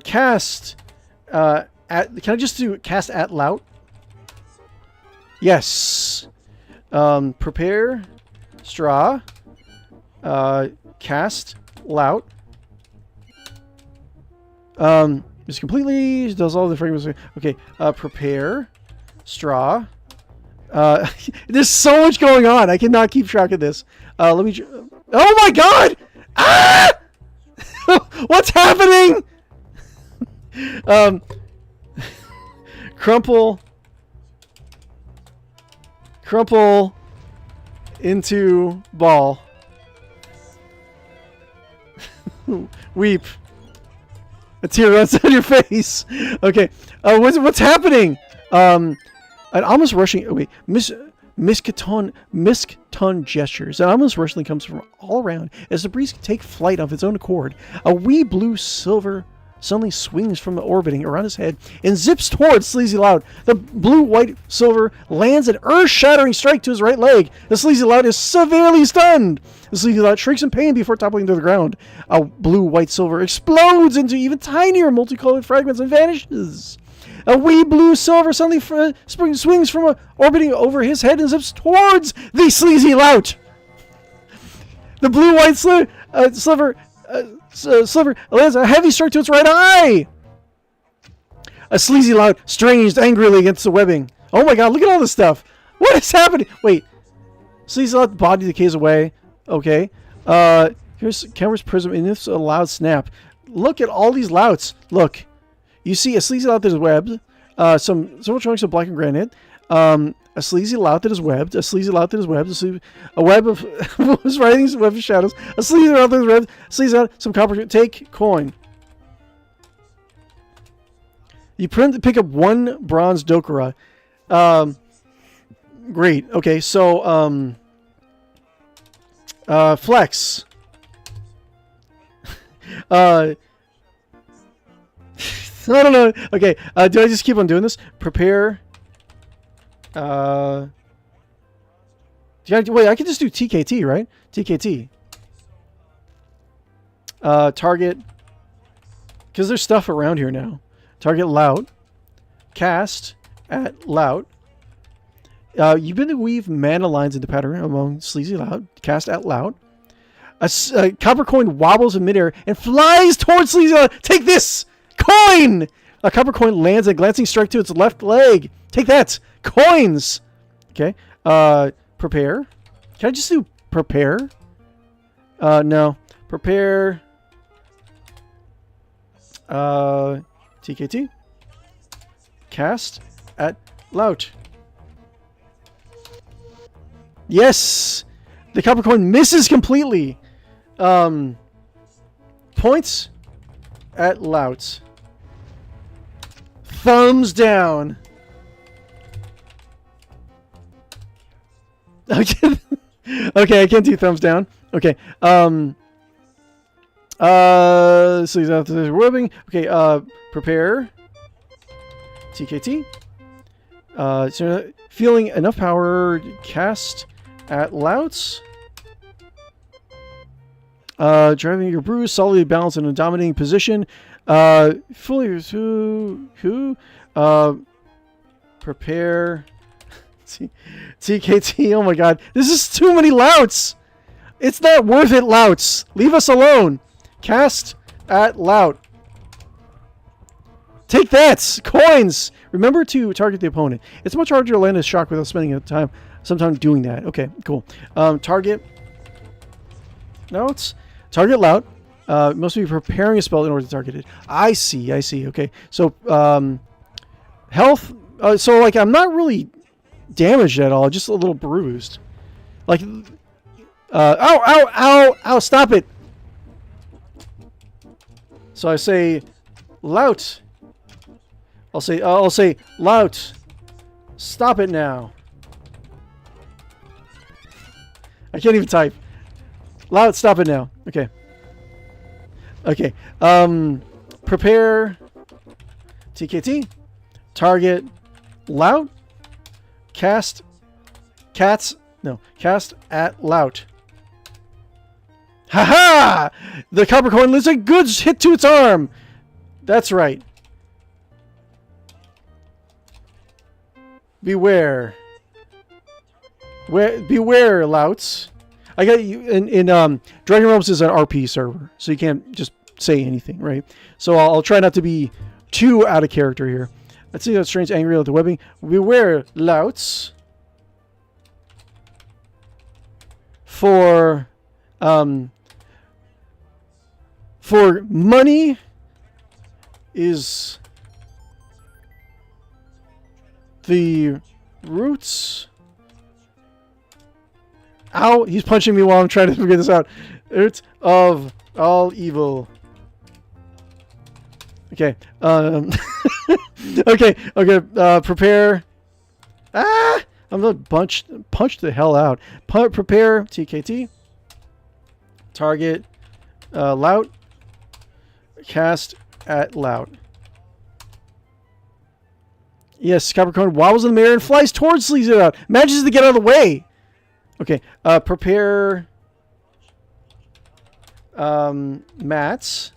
Cast at. Can I just do cast at Lout? Yes. Prepare straw. Cast Lout. Just completely does all the fragments. Okay. Prepare straw. There's so much going on. I cannot keep track of this. Let me. Oh my god! Ah! What's happening? Crumple into ball. Weep. A tear runs down your face. Okay. What's happening? An almost rushing. Oh, wait. Miskatonic gestures. An almost rushing comes from all around as the breeze take flight of its own accord. A wee blue silver suddenly swings from the orbiting around his head and zips towards Sleazy Lout. The blue-white silver lands an earth-shattering strike to his right leg. The Sleazy Lout is severely stunned. The Sleazy Lout shrieks in pain before toppling to the ground. A blue-white silver explodes into even tinier multicolored fragments and vanishes. A wee blue silver suddenly swings from orbiting over his head and zips towards the Sleazy Lout. The blue-white sliver lands a heavy strike to its right eye. A Sleazy Lout strains angrily against the webbing. Oh my god, look at all this stuff. What is happening? Wait. Sleazy Lout body decays away. Okay. Here's Camera's Prism, and it's a loud snap. Look at all these louts. Look. You see a sleazy lout that is webbed. Some Simutronics of black and granite. A sleazy lout that is webbed. A sleazy lout that is webbed. A web of was writings, a web of shadows. A sleazy lout that is webbed. Sleazy lout. Some copper. Take coin. You pick up 1 bronze 𝕯𝖗𝖃. Great. Okay, so flex. I don't know. Okay, do I just keep on doing this? Prepare. Wait, I can just do TKT, right? TKT. Target. Because there's stuff around here now. Target lout. Cast at lout. You've been to weave mana lines into pattern among sleazy lout. Cast at lout. A copper coin wobbles in midair and flies towards sleazy lout. Take this! Coin! A copper coin lands a glancing strike to its left leg. Take that! Coins! Okay. Prepare. Can I just do prepare? No. Prepare. TKT. Cast at lout. Yes! The copper coin misses completely. Points at lout. Thumbs down. Okay, I can't do thumbs down. Okay. So he's out there webbing. Okay, prepare. TKT. So feeling enough power, cast at louts. Driving your bruise, solidly balanced in a dominating position. Fully prepare. TKT. Oh my god, this is too many louts. It's not worth it, louts. Leave us alone. Cast at lout. Take that! Coins! Remember to target the opponent. It's much harder to land a shock without spending some time doing that. Okay, cool. Target. No, it's target lout. Must be preparing a spell in order to target it. I see. Okay, so health. So like I'm not really damaged at all. Just a little bruised. Like, ow! Stop it! So I say, lout. I'll say, lout. Stop it now. I can't even type. Lout, stop it now. Okay. Okay. Prepare. TKT. Target. Lout. Cast. Cast at lout. Haha! The copper coin lives a good hit to its arm. That's right. Beware. Beware, louts. I got you in DragonRealms is an RP server, so you can't just say anything, right? So I'll try not to be too out of character here. Let's see that strange angry at the webbing. Beware, louts. For money is the roots. Ow! He's punching me while I'm trying to figure this out. Roots of all evil. Okay. Okay. Prepare. Ah! I'm gonna punch the hell out. Prepare. TKT. Target. Lout. Cast at lout. Yes, Capricorn wobbles in the mirror and flies towards Sleazy Lout. Manages to get out of the way. Okay. Prepare. Mats.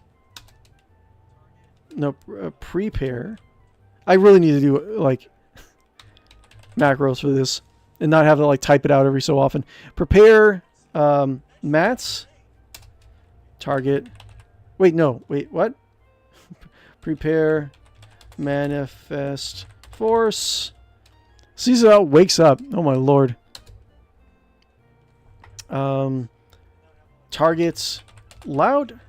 No, prepare. I really need to do like macros for this and not have to like type it out every so often. Prepare mats. Target. Wait, no. Wait, what? Prepare manifest force. Sees it out, wakes up. Oh my lord. Target loud.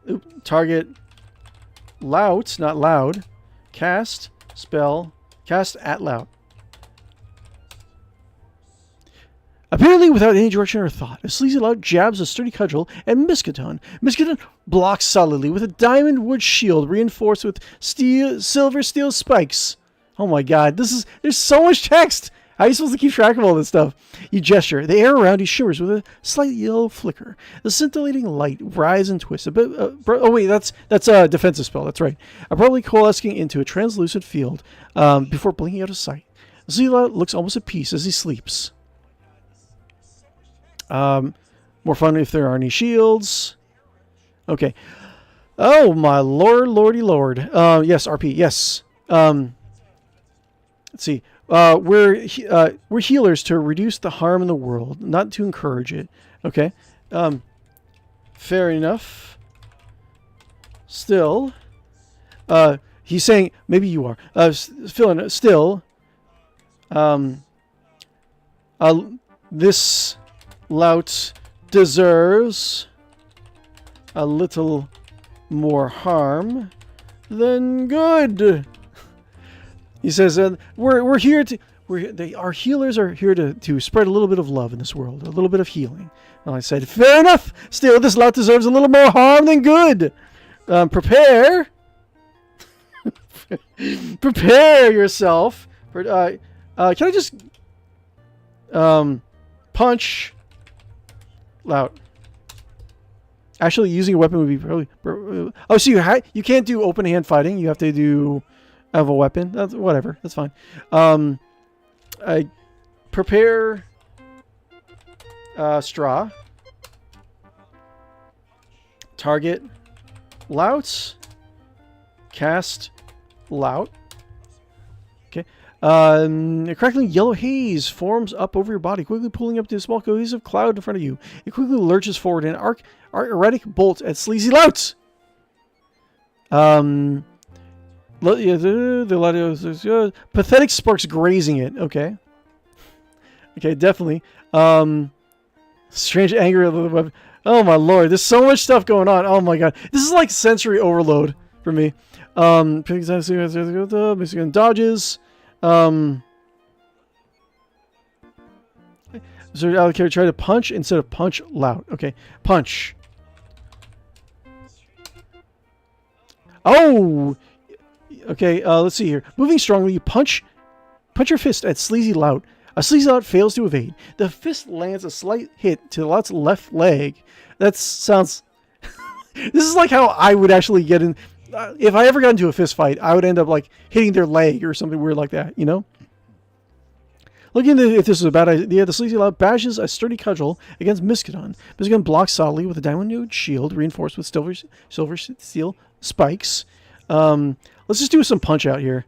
Oop, target lout, not loud. Cast spell. Cast at loud. Apparently without any direction or thought, a sleazy lout jabs a sturdy cudgel at 𝕯𝖗𝖆𝖑𝖏𝖃. 𝕯𝖃𝖃 blocks solidly with a diamond wood shield reinforced with silver steel spikes. Oh my god, there's so much text! How are you supposed to keep track of all this stuff? You gesture. The air around you shimmers with a slight yellow flicker. The scintillating light writhes and twists. Oh wait, that's a defensive spell. That's right. Abruptly coalescing into a translucent field before blinking out of sight. The sleazy lout looks almost at peace as he sleeps. More fun if there are any shields. Okay. Oh my lord, lordy lord. Yes, RP. Yes. Let's see. We're healers to reduce the harm in the world, not to encourage it. Okay. Fair enough. Still, he's saying maybe you are. Still, this lout deserves a little more harm than good. He says, "We're here to. Our healers are here to spread a little bit of love in this world, a little bit of healing." Well, I said, "Fair enough. Still, this lout deserves a little more harm than good. Prepare, prepare yourself for. Can I just punch lout?" Actually, using a weapon would be probably. Oh, so you can't do open hand fighting. You have to do have a weapon. That's whatever. That's fine. I prepare straw. Target lout. Cast lout. Okay. A crackling yellow haze forms up over your body, quickly pulling up to a small cohesive cloud in front of you. It quickly lurches forward and erratic bolt at sleazy lout. Pathetic sparks grazing it. Okay. Okay, definitely. Strange anger of the web. Oh my lord, there's so much stuff going on. Oh my god. This is like sensory overload for me. Michigan dodges. So allocate try to punch instead of punch loud. Okay. Punch. Oh! Okay, let's see here. Moving strongly, you punch your fist at sleazy lout. A sleazy lout fails to evade. The fist lands a slight hit to the lout's left leg. That sounds... This is like how I would actually get in... if I ever got into a fist fight, I would end up like hitting their leg or something weird like that, you know? Looking if this is a bad idea, the sleazy lout bashes a sturdy cudgel against 𝕯𝖃𝖃. 𝕯𝖃𝖃 blocks solidly with a diamond wood shield reinforced with silver steel spikes. Let's just do some punch out here.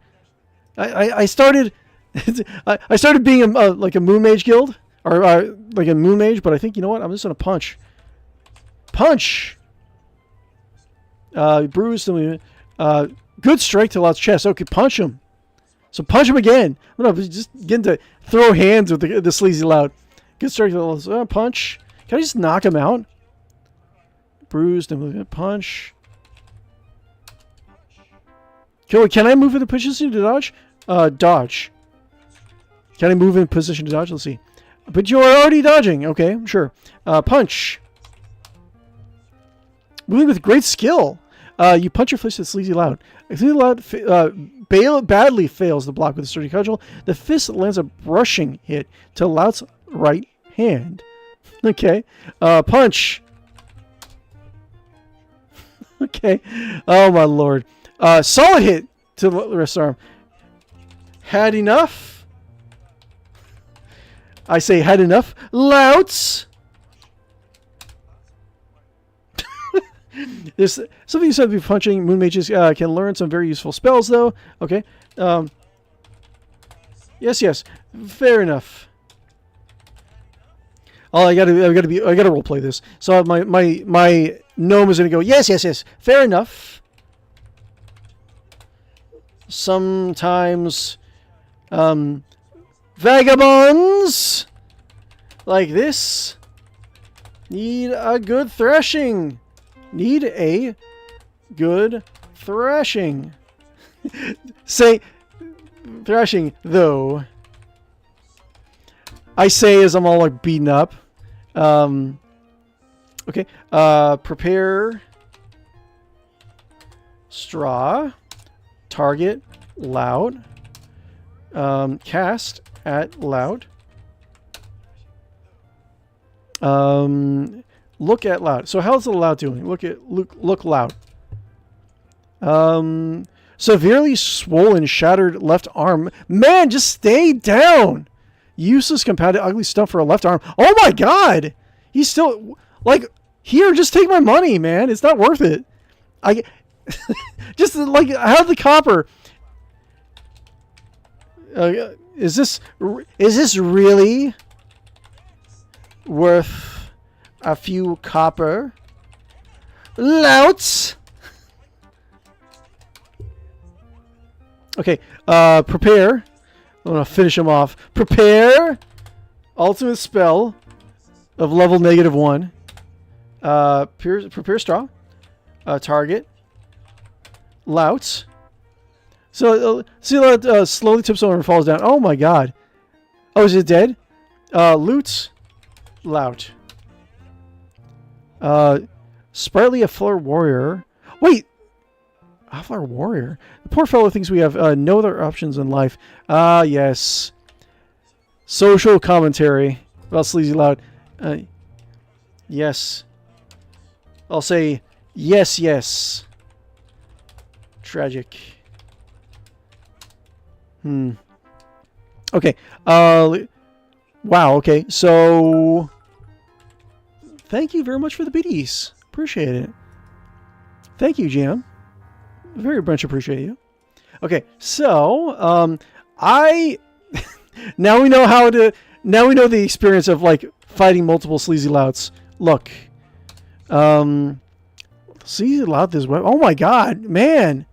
I started I started being like a Moon Mage guild or like a Moon Mage, but I think you know what? I'm just gonna punch. Punch. Bruised him. Good strike to lout's chest. Okay, punch him. So punch him again. I'm gonna just get to throw hands with the sleazy lout. Good strike to lout's punch. Can I just knock him out? Bruised and punch. Can I move in the position to dodge? Dodge. Can I move in position to dodge? Let's see. But you're already dodging. Okay, sure. Punch. Moving with great skill. You punch your fist at sleazy lout. Sleazy lout badly fails to block with a sturdy cudgel. The fist lands a brushing hit to lout's right hand. Okay. Punch. Okay. Oh my lord. Solid hit to the wrist arm. Had enough? I say had enough. Louts! There's something you said before punching. Moon mages can learn some very useful spells, though. Okay. Yes. Fair enough. Oh, I gotta roleplay this. So my gnome is gonna go. Yes. Fair enough. Sometimes, vagabonds like this Need a good thrashing. Need a good thrashing. Say thrashing though. I say as I'm all like beaten up. Okay. Prepare straw. Target loud. Cast at loud. Look at loud. So how's the loud doing? Look loud. Severely swollen, shattered left arm. Man, just stay down. Useless compounded ugly stuff for a left arm. Oh my god! He's still like here. Just take my money, man. It's not worth it. I just like have the copper. Is this really worth a few copper? Louts. Okay. Prepare. I'm gonna finish him off. Prepare. Ultimate spell of level -1. Prepare straw. Target. Louts. So see that slowly tips over and falls down. Oh my god. Oh, is it dead? Loots. Lout. Sprightly Affler Warrior. Wait. Affler Warrior. The poor fellow thinks we have no other options in life. Ah, yes. Social commentary about Sleazy Loud. Yes. I'll say yes, yes. Tragic. Okay. Wow. Okay. So, thank you very much for the biddies. Appreciate it. Thank you, Jam. Very much appreciate you. Okay. So, now we know how to. Now we know the experience of like fighting multiple sleazy louts. Look. Sleazy lout this web. Oh my god, man.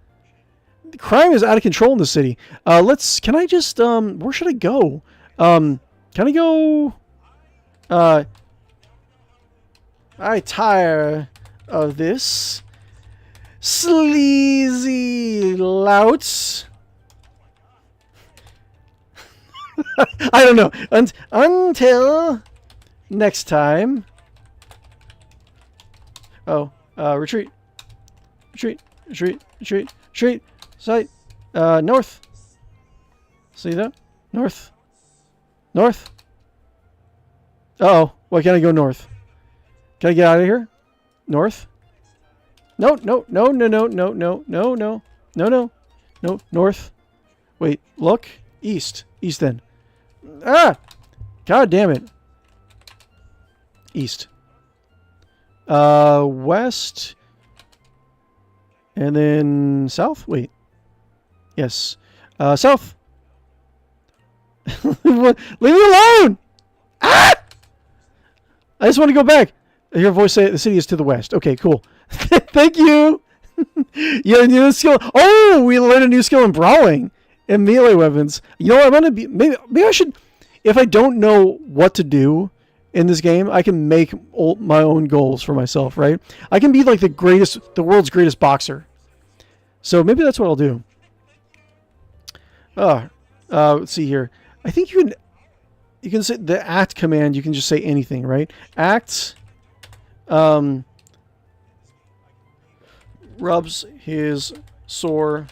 Crime is out of control in the city. Can I just, where should I go? Can I go, I tire of this. Sleazy louts. I don't know. Until next time. Oh, retreat. Retreat, retreat, retreat, retreat. Sight. North. See that? North. North. Uh-oh. Why can't I go north? Can I get out of here? North? No, no, no, no, no, no, no, no, no, no, no, no, north. Wait, look. East. East then. Ah! God damn it. East. West. And then south? Wait. Yes. South. Leave me alone! Ah! I just want to go back. I hear a voice say the city is to the west. Okay, cool. Thank you. You have a new skill. Oh, we learned a new skill in brawling and melee weapons. You know what? I'm gonna be maybe I should. If I don't know what to do in this game, I can make my own goals for myself. Right? I can be like the world's greatest boxer. So maybe that's what I'll do. Let's see here. I think you can say the act command. You can just say anything, right? Act. Rubs his sore.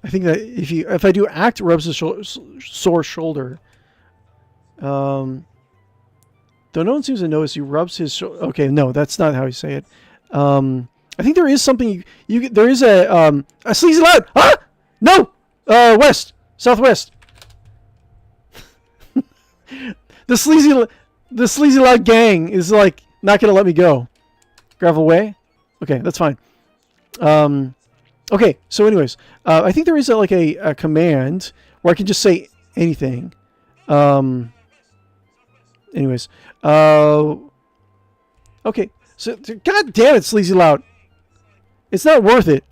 I think that if I do act, rubs his sore shoulder. Though no one seems to notice, he rubs his shoulder. Okay, no, that's not how you say it. I think there is something there is a sleazy loud. Ah, no, west, southwest. the sleazy loud gang is like not gonna let me go. Gravel way? Okay, that's fine. Okay, so anyways, I think there is a command where I can just say anything. Anyways. Okay, so god damn it, sleazy loud. It's not worth it.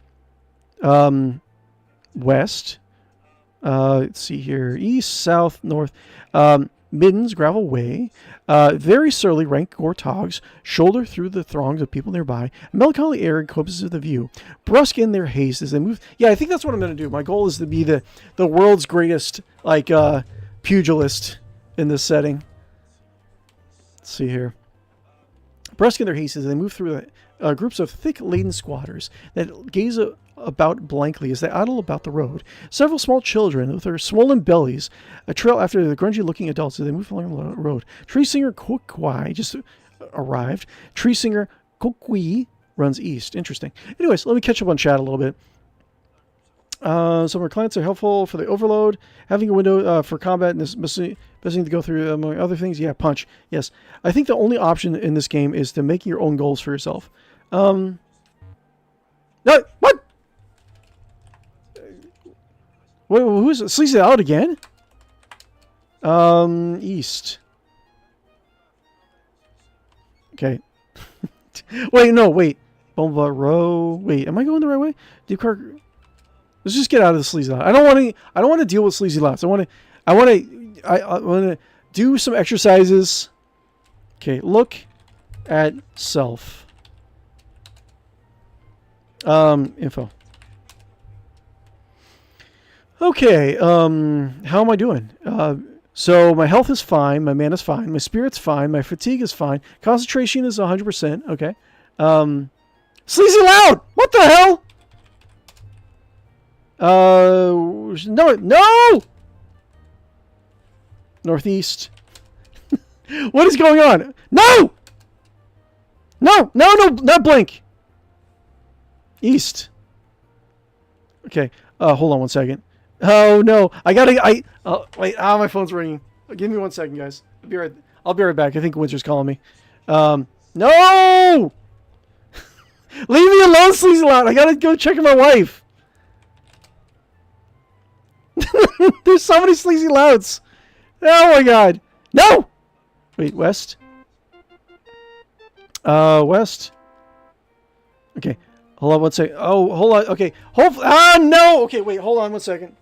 West. Let's see here. East, south, north. middens gravel way. Very surly rank gortogs shoulder through the throngs of people nearby. A melancholy air encompasses the view. Brusque in their haste as they move. Yeah, I think that's what I'm going to do. My goal is to be the world's greatest like pugilist in this setting. Let's see here. Brusque in their haste as they move through groups of thick-laden squatters that gaze about blankly as they idle about the road. Several small children with their swollen bellies trail after the grungy-looking adults as they move along the road. Tree singer Kokwai just arrived. Tree singer Kokwi runs east. Interesting. Anyways, let me catch up on chat a little bit. Some of our clients are helpful for the overload. Having a window for combat and this best thing to go through among other things. Yeah, punch. Yes. I think the only option in this game is to make your own goals for yourself. No, what? Wait, who's it? Sleazy out again? East. Okay. Wait, no, wait. Bomba row. Wait, am I going the right way? Deep car. Let's just get out of the sleazy lot. I don't want to deal with sleazy lots. I want to do some exercises. Okay, look at self. Info. Okay, how am I doing? So my health is fine, my mana is fine, my spirit's fine, my fatigue is fine, concentration is 100%, okay. Sleazy loud! What the hell? No! Northeast. What is going on? No! No, not blink! East. Okay, hold on one second. Oh no, wait, my phone's ringing. Give me 1 second, guys. I'll be right back. I think Windsor's calling me. No! Leave me alone, Sleazy Loud. I gotta go check on my wife. There's so many Sleazy Louds. Oh my god. No! Wait, west? West? Okay. Hold on one second. Oh, hold on. Okay. No! Okay, wait, hold on 1 second.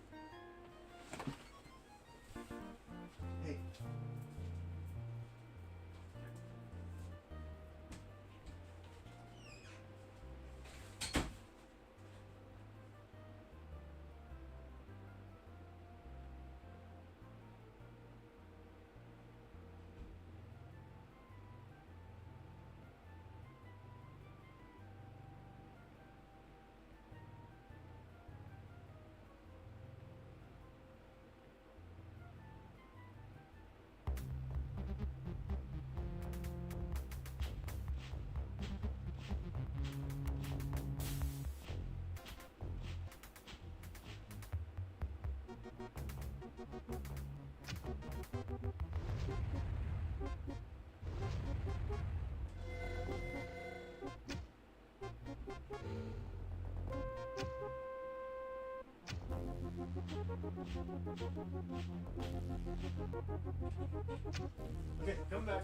Okay, come back.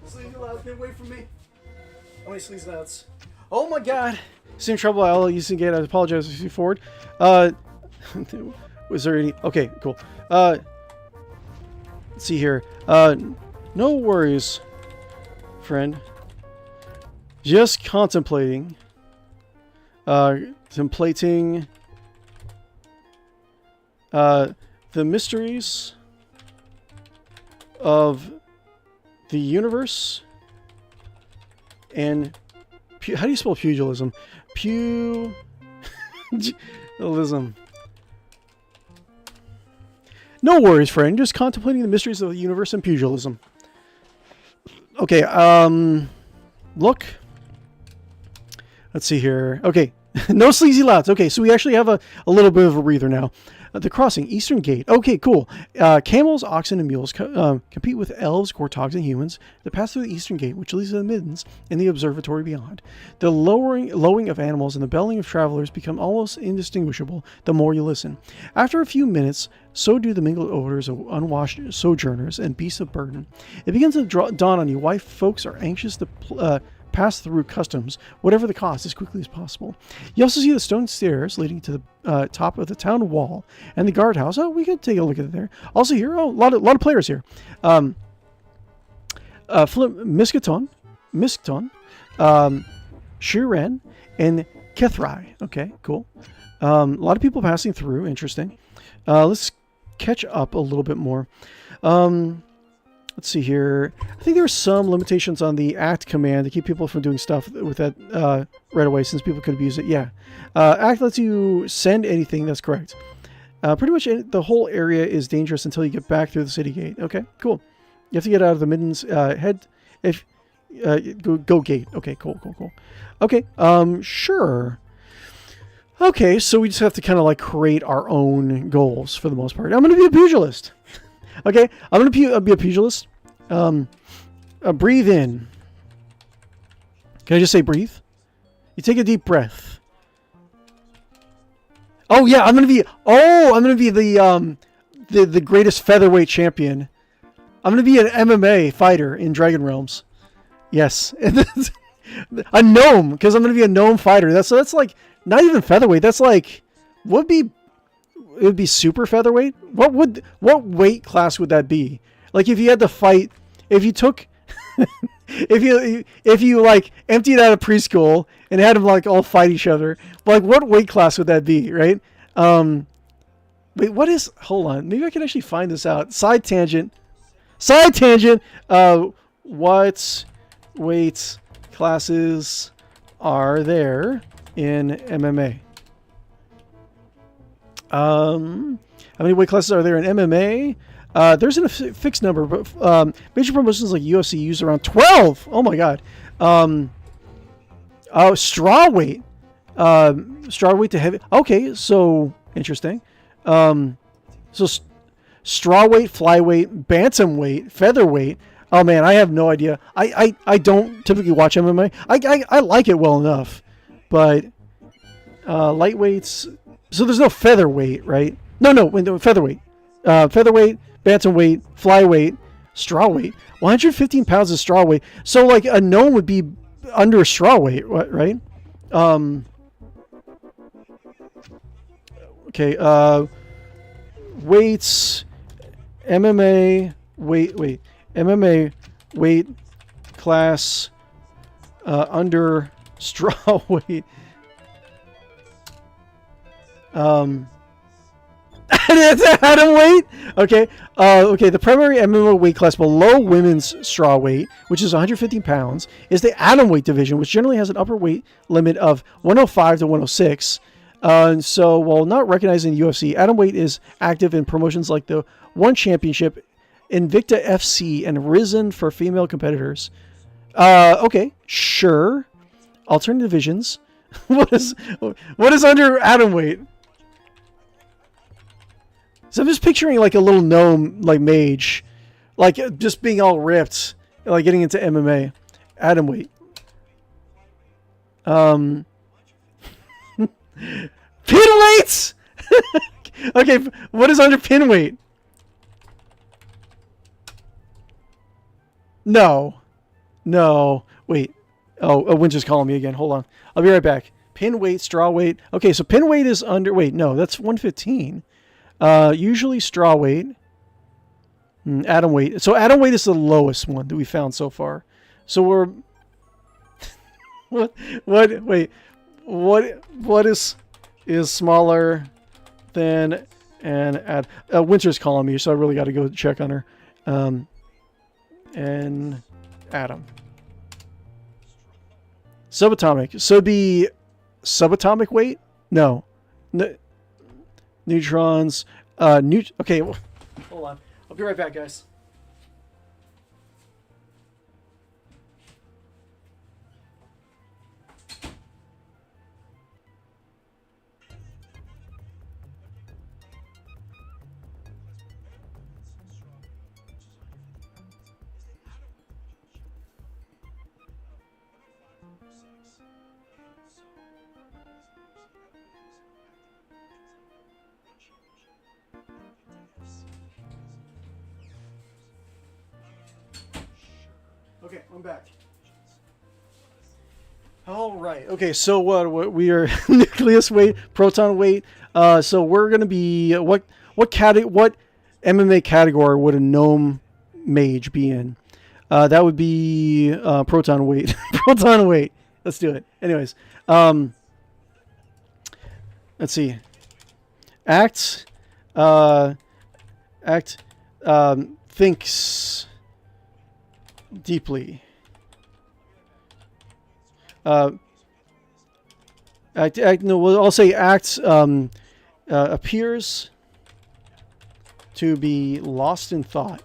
Sleazy Louds, get away from me. How many Sleazy Louds? Oh my god. Same trouble I'll use again. I apologize if you forward. Was there any... Okay, cool. Let's see here. No worries, friend. Just contemplating. Contemplating... the mysteries of the universe and how do you spell pugilism? Pugilism. No worries, friend. Just contemplating the mysteries of the universe and pugilism. Okay, look. Let's see here. Okay, no Sleazy Louds. Okay, so we actually have a little bit of a breather now. The crossing, Eastern Gate. Okay, cool. Camels, oxen, and mules compete with elves, gortogs, and humans to pass through the Eastern Gate, which leads to the middens and the observatory beyond. The lowing of animals and the bellowing of travelers become almost indistinguishable the more you listen. After a few minutes, so do the mingled odors of unwashed sojourners and beasts of burden. It begins to dawn on you why folks are anxious to pass through customs, whatever the cost, as quickly as possible. You also see the stone stairs leading to top of the town wall and the guardhouse. Oh, we could take a look at it there. Also here, a lot of players here. Miskatón, Shiren, and Kethrai. Okay, cool. A lot of people passing through. Interesting. Let's catch up a little bit more. Let's see here. I think there's some limitations on the act command to keep people from doing stuff with that right away, since people could abuse it. Yeah. Act lets you send anything. That's correct. Pretty much the whole area is dangerous until you get back through the city gate. Okay, cool. You have to get out of the middens. Head if go gate. Okay, cool. Okay, sure. Okay, so we just have to kind of like create our own goals for the most part. I'm going to be a pugilist. Okay, I'm going to be a pugilist. Breathe in. Can I just say breathe? You take a deep breath. Oh yeah, I'm going to be the greatest featherweight champion. I'm going to be an MMA fighter in DragonRealms. Yes. A gnome, because I'm going to be a gnome fighter. That's like not even featherweight. That's like it would be super featherweight. What weight class would that be? Like if you had to fight, if you took if you like emptied out a preschool and had them like all fight each other, like what weight class would that be, right? Wait, what is, hold on, maybe I can actually find this out. Side tangent. What weight classes are there in MMA? How many weight classes are there in MMA? There's a fixed number, but major promotions like UFC use around 12. Oh my god. Straw weight. Straw weight to heavy. Okay, so interesting. So straw weight, flyweight, bantamweight, featherweight. Oh man, I have no idea. I don't typically watch MMA. I like it well enough, but lightweights. So there's no featherweight, right? No, featherweight. Featherweight, bantamweight, flyweight, straw weight. 115 pounds of straw weight. So like a gnome would be under straw weight, right? Okay. Weights. MMA. Wait. MMA weight class under straw weight. It's atom weight. Okay. Okay. The primary MMA weight class below women's straw weight, which is 115 pounds, is the atom weight division, which generally has an upper weight limit of 105 to 106. So, while not recognized in UFC, atom weight is active in promotions like the One Championship, Invicta FC, and Risen for female competitors. Okay, sure. Alternate divisions. What is under atom weight? So I'm just picturing like a little gnome, like mage, like just being all ripped, like getting into MMA. Atom weight. Pin weights. Okay, what is under pin weight? No. Wait. Oh, Winter's calling me again. Hold on. I'll be right back. Pin weight, straw weight. Okay, so pin weight is under. Wait, no, that's 115. Usually straw weight. Atom weight. So atom weight is the lowest one that we found so far. So we're what is smaller than an Winter's calling me, so I really got to go check on her. An atom. Subatomic. So be subatomic weight? No. Neutrons. Okay, hold on. I'll be right back, guys. Okay, I'm back. All right. Okay. So what we are nucleus weight, proton weight. So we're gonna be what MMA category would a gnome mage be in? That would be proton weight. Proton weight. Let's do it. Anyways, let's see. Act thinks deeply. No, well, I'll say acts appears to be lost in thought.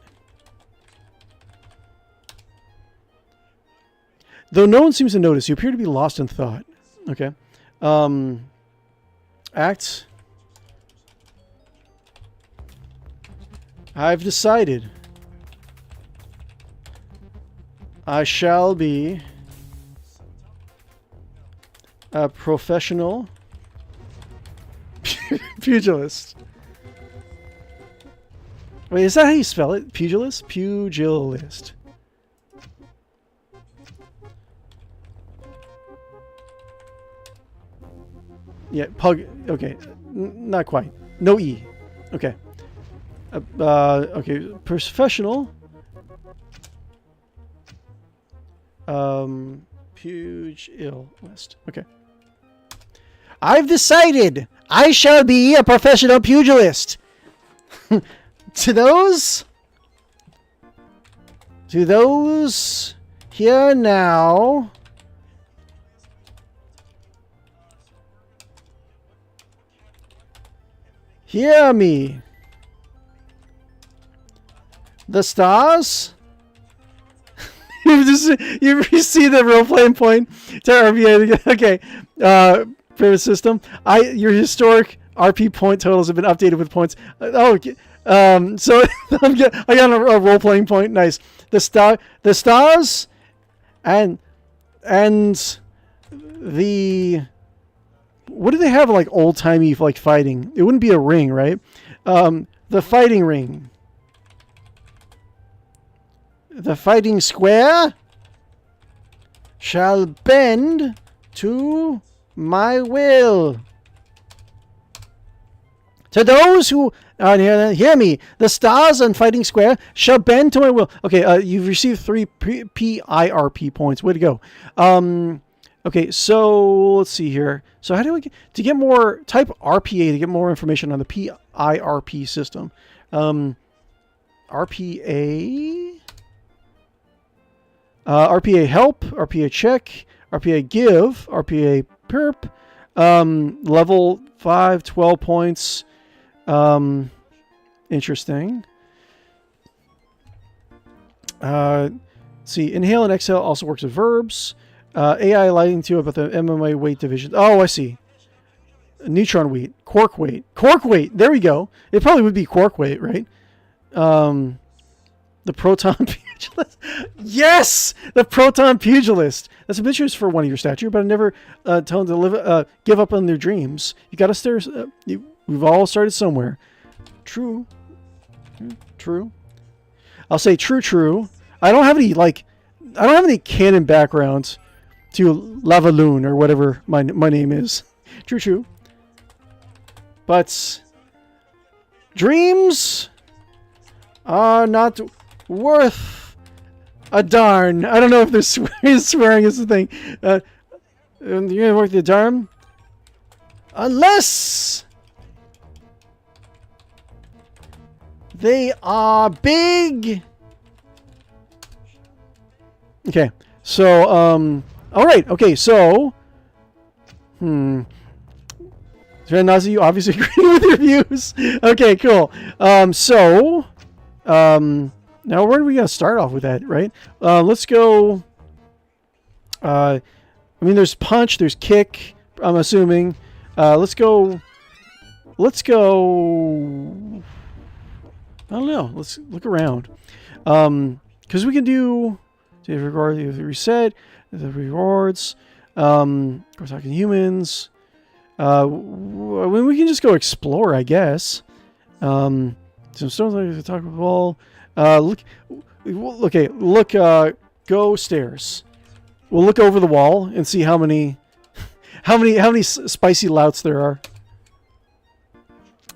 Though no one seems to notice, you appear to be lost in thought. Okay. Act. I've decided. I shall be a professional pugilist. Wait, is that how you spell it? Pugilist? Pugilist. Yeah, pug. Okay, not quite. No E. Okay. Okay, professional. Pugilist. Okay. I've decided I shall be a professional pugilist. To those here now, hear me. The stars. You see the role playing point to RPA. Okay, favorite system. Your historic RP point totals have been updated with points. So I got a role playing point. Nice. The stars, and the what do they have like old timey like fighting? It wouldn't be a ring, right? The fighting ring. The fighting square shall bend to my will. To those who hear me, the stars and fighting square shall bend to my will. Okay, you've received 3 PIRP points. Way to go. Okay, so let's see here. So how do we to get more type RPA to get more information on the PIRP system? RPA. RPA help, RPA check, RPA give, RPA perp, level 5, 12 points. Interesting. See, inhale and exhale also works with verbs. AI lighting to about the MMA weight division. Oh, I see. Neutron weight, quark weight, there we go. It probably would be quark weight, right? The proton pugilist. Yes! The proton pugilist. That's a bit choice for one of your stature, but I never tell them to give up on their dreams. You gotta start. We've all started somewhere. True. I'll say true. I don't have any canon background to Lalavoon or whatever my name is. True. But dreams are not worth a darn. I don't know if there's swearing is the thing. You're gonna work the darn unless they are big. Okay, so all right. Okay, so Nazi, you obviously agree with your views. Okay, cool. Now where do we gotta start off with that, right? Let's go. I mean, there's punch, there's kick. I'm assuming. Let's go. I don't know. Let's look around. Because we can do regard the reset, the rewards. We're talking humans. I mean, we can just go explore, I guess. Some stones like to talk about. Look. Okay. Look. Go stairs. We'll look over the wall and see how many spicy louts there are.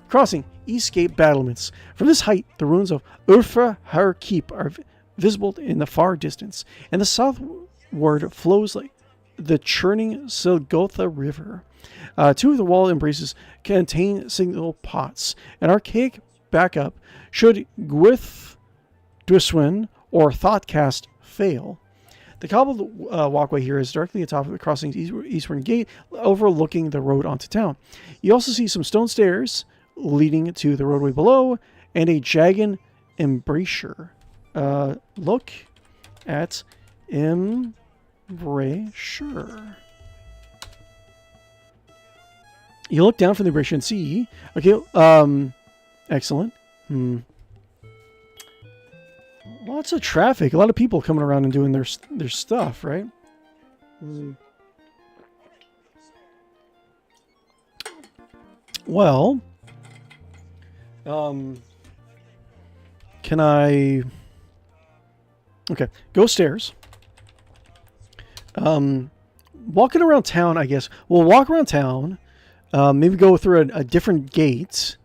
Crossing East Gate battlements. From this height, the ruins of 𝕯𝖃𝖃 are visible in the far distance, and the southward flows like the churning 𝕯𝖃𝖃 River. Two of the wall embraces contain signal pots. An archaic backup should 𝕯𝖃𝖃 or Thoughtcast fail. The cobbled walkway here is directly atop of the crossing's eastern gate, overlooking the road onto town. You also see some stone stairs leading to the roadway below, and a jagged embrasure. Look at embrasure. You look down from the embrasure and see. Okay, excellent. Lots of traffic. A lot of people coming around and doing their stuff, right? Well, can I... Okay, go stairs. Walking around town, I guess. We'll walk around town. Maybe go through a different gate.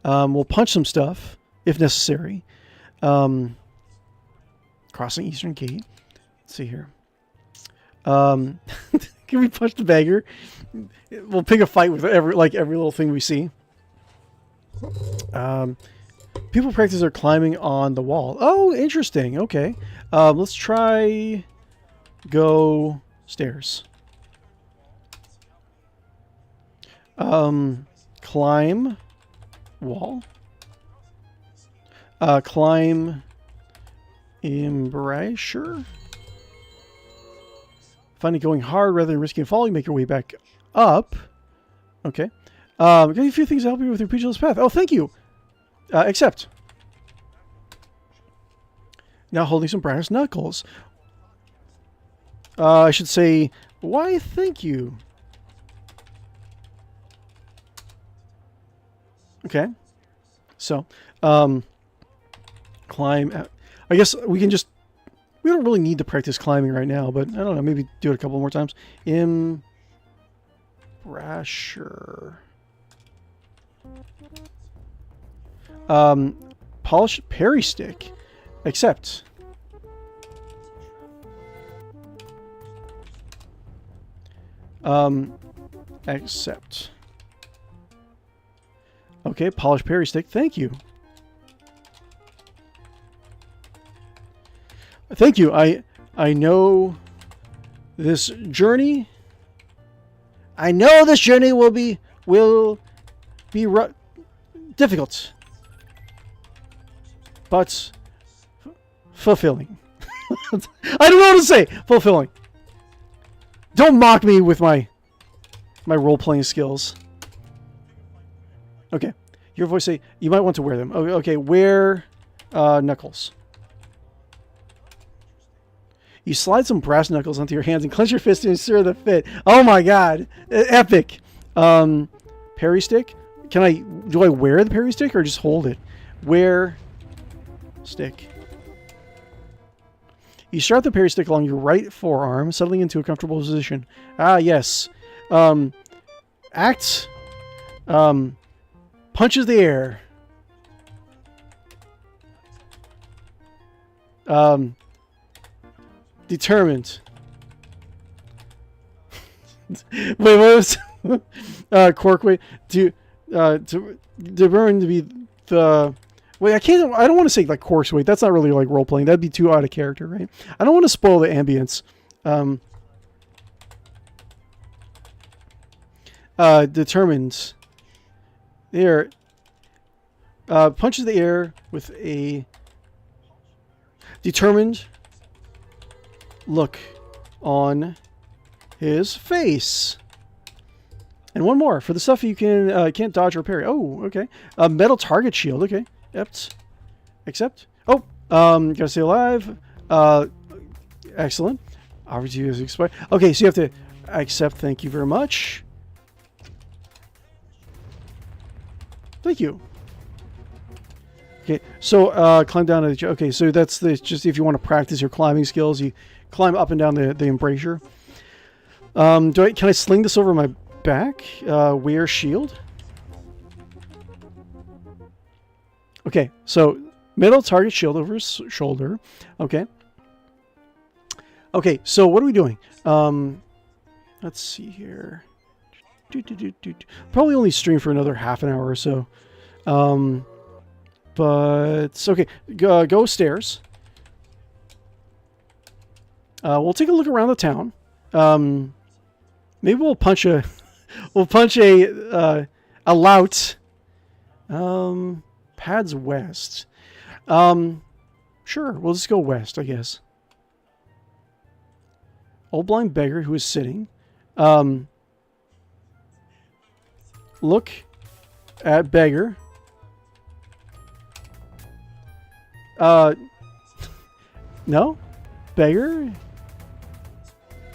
We'll punch some stuff, if necessary. Crossing Eastern Gate. Let's see here. Can we punch the beggar? We'll pick a fight with every little thing we see. People practice their climbing on the wall. Oh, interesting. Okay. Let's try go stairs. Climb wall. Climb embrasure. Find it going hard rather than risking falling. Make your way back up. Okay. Got a few things to help you with your pugilist path. Oh, thank you. Accept. Now holding some brass knuckles. I should say, why thank you. Okay. So, climb. I guess we can just... We don't really need to practice climbing right now, but I don't know. Maybe do it a couple more times. Embrasure. Polished parry stick. Accept. Accept. Okay, polished parry stick. Thank you. Thank you. I know this journey. I know this journey will be difficult, but fulfilling. I don't know what to say. Fulfilling. Don't mock me with my role-playing skills. Okay. Your voice say you might want to wear them. Okay, wear knuckles. You slide some brass knuckles onto your hands and clench your fist to ensure the fit. Oh my god. Epic. Parry stick. Do I wear the parry stick or just hold it? Wear stick. You start the parry stick along your right forearm, settling into a comfortable position. Ah, yes. Act. Punches the air. Determined. Wait, what was Corkway to determined to be the... Wait, I don't want to say like course weight. That's not really like role playing. That'd be too out of character, right? I don't want to spoil the ambience. Determined. There. Punches the air with a determined look on his face. And one more for the stuff you can't dodge or parry. Oh, okay. Metal target shield. Okay. Accept. Oh, gotta stay alive. Excellent. Opportunity has expired. Okay, so you have to accept. Thank you very much. Thank you. Okay, so climb down to the... Okay, so that's just if you want to practice your climbing skills, you climb up and down the embrasure. Can I sling this over my back? Wear shield? Okay, so middle target shield over his shoulder. Okay. Okay, so what are we doing? Let's see here. Probably only stream for another half an hour or so. But okay, go stairs. We'll take a look around the town. Maybe we'll punch a lout. Pads west. Sure, we'll just go west, I guess. Old blind beggar who is sitting. Look at beggar. No? Beggar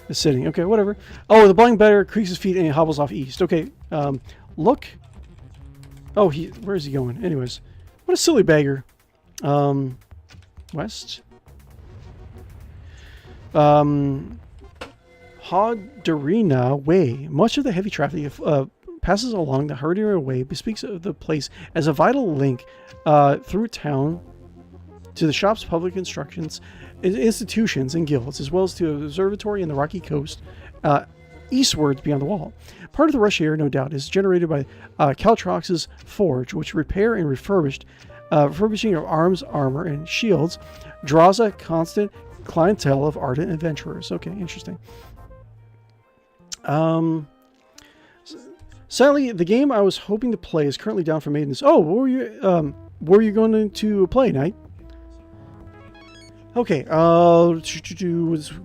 is sitting. Okay, whatever. Oh, the blind beggar creaks his feet and he hobbles off east. Okay, look. Oh, where is he going? Anyways, what a silly beggar. West. 𝕯𝖗𝖆𝖌𝖔𝖓𝖗𝖗𝖊𝖆𑑑𝖃. Much of the heavy traffic passes along the 𝕯𝖗𝖃 Way, bespeaks of the place as a vital link through town to the shops, public constructions, institutions, and guilds, as well as to the observatory and the rocky coast eastwards beyond the wall. Part of the rush here, no doubt, is generated by Caltrox's forge, which repair and refurbishing of arms, armor, and shields draws a constant clientele of ardent adventurers. Okay, interesting. Sadly, the game I was hoping to play is currently down for maintenance. Oh, where were you going to play, Knight? Okay,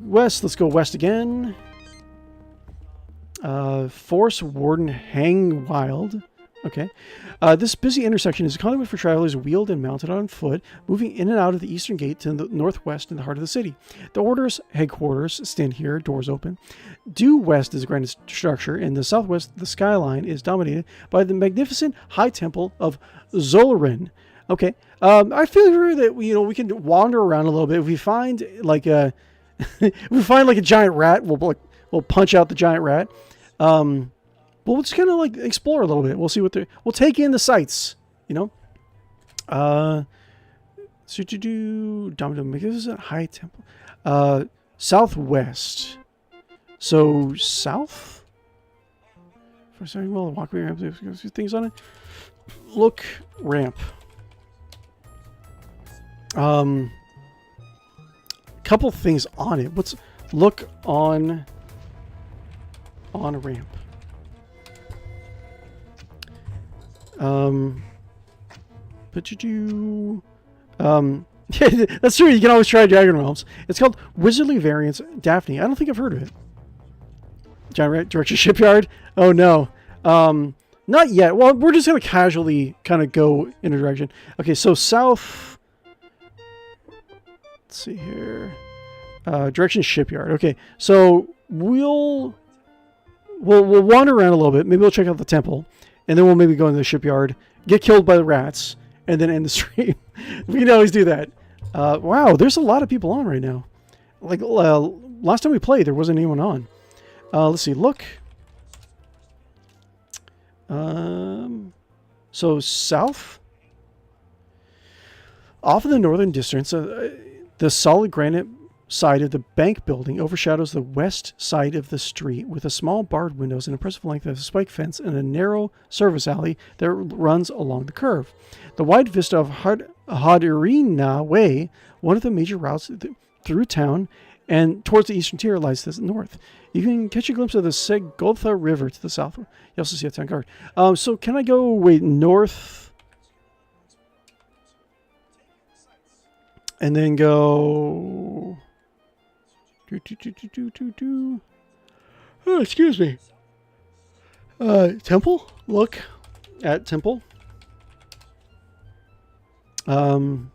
west. Let's go west again. Force Warden Hang Wild. Okay. This busy intersection is a conduit for travelers wheeled and mounted on foot, moving in and out of the eastern gate to the northwest in the heart of the city. The Order's headquarters stand here, doors open. Due west is the grandest structure. In the southwest, the skyline is dominated by the magnificent High Temple of Zork. Okay. I feel that we can wander around a little bit. If we find like a a giant rat, we'll punch out the giant rat. But we'll just kind of like explore a little bit. We'll see we'll take in the sights, So to do magnificent High Temple. Southwest. So south? For a second, well, walkway ramp, there's a few things on it. Look ramp. Couple things on it. What's look on ramp. Yeah, that's true. You can always try DragonRealms. It's called Wizardly Variants Daphne. I don't think I've heard of it. Giant Direction Shipyard. Oh no. Not yet. Well, we're just gonna casually kind of go in a direction. Okay, so south. Let's see here. Direction Shipyard. Okay, so we'll wander around a little bit. Maybe we'll check out the temple. And then we'll maybe go into the shipyard, get killed by the rats, and then end the stream. We can always do that. Wow, there's a lot of people on right now. Like, last time we played, there wasn't anyone on. Let's see, look. So, south. Off in the northern distance, the solid granite side of the bank building overshadows the west side of the street with a small barred windows, an impressive length of a spike fence, and a narrow service alley that runs along the curve. The wide vista of 𝕯𝖃𝖌𝖔𝖓𝖗𝖃 Way, one of the major routes through town and towards the eastern tier, lies to the north. You can catch a glimpse of the 𝕯𝖃𝖌𝖔𝖓𝖃 River to the south. You also see a town guard. So can I go north and then go... Oh, excuse me. Temple? Look at temple. Go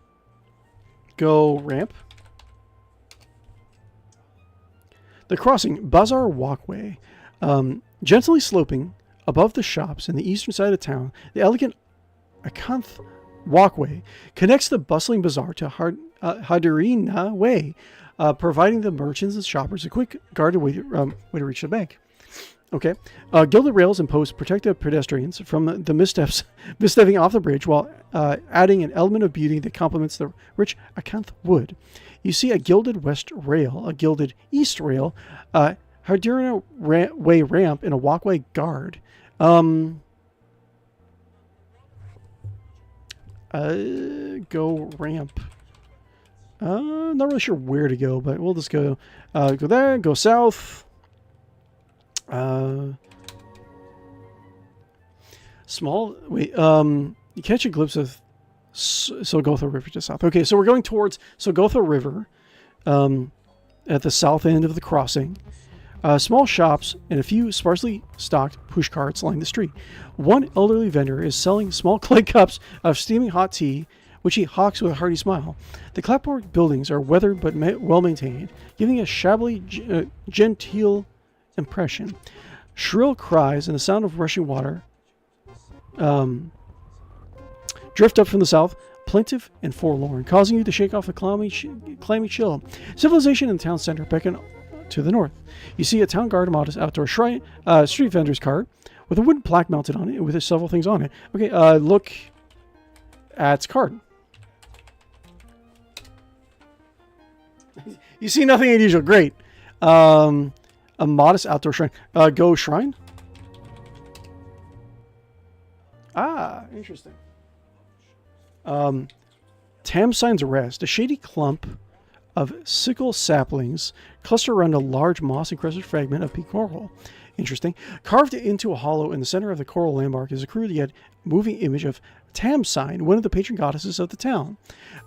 ramp. The crossing, Bazaar Walkway. Gently sloping above the shops in the eastern side of town, the elegant walkway connects the bustling bazaar to 𝕯𝖗𝖌𝖔𝖓𝖗𝖊𝖆𝖑𝖑 way, providing the merchants and shoppers a quick guarded way to reach the bank. Okay. Gilded rails impose protective pedestrians from the misstepping off the bridge, while adding an element of beauty that complements the rich acanth wood. You see a gilded west rail, a gilded east rail, 𝕯𝖗𝖌𝖔𝖓𝖗𝖃 way ramp, and a walkway guard. Go ramp. Not really sure where to go, but we'll just go there, go south. You catch a glimpse of 𝕯𝖗𝖆 River to south. Okay, so we're going towards 𝕯𝖗𝖆 River, at the south end of the crossing. Small shops and a few sparsely stocked push carts line the street. One elderly vendor is selling small clay cups of steaming hot tea, which he hawks with a hearty smile. The clapboard buildings are weathered but well maintained, giving a shabbily genteel impression. Shrill cries and the sound of rushing water drift up from the south, plaintive and forlorn, causing you to shake off the clammy chill. Civilization in the town center beckon to the north. You see a town guard, a modest outdoor street vendor's cart with a wooden plaque mounted on it with several things on it. Okay, look at its card. You see nothing unusual. Great. A modest outdoor shrine. Go shrine. Ah, interesting. Tamsine's Rest. A shady clump of sickle saplings cluster around a large moss-encrusted fragment of pink coral. Interesting. Carved into a hollow in the center of the coral landmark is a crude yet moving image of Tamsine, one of the patron goddesses of the town.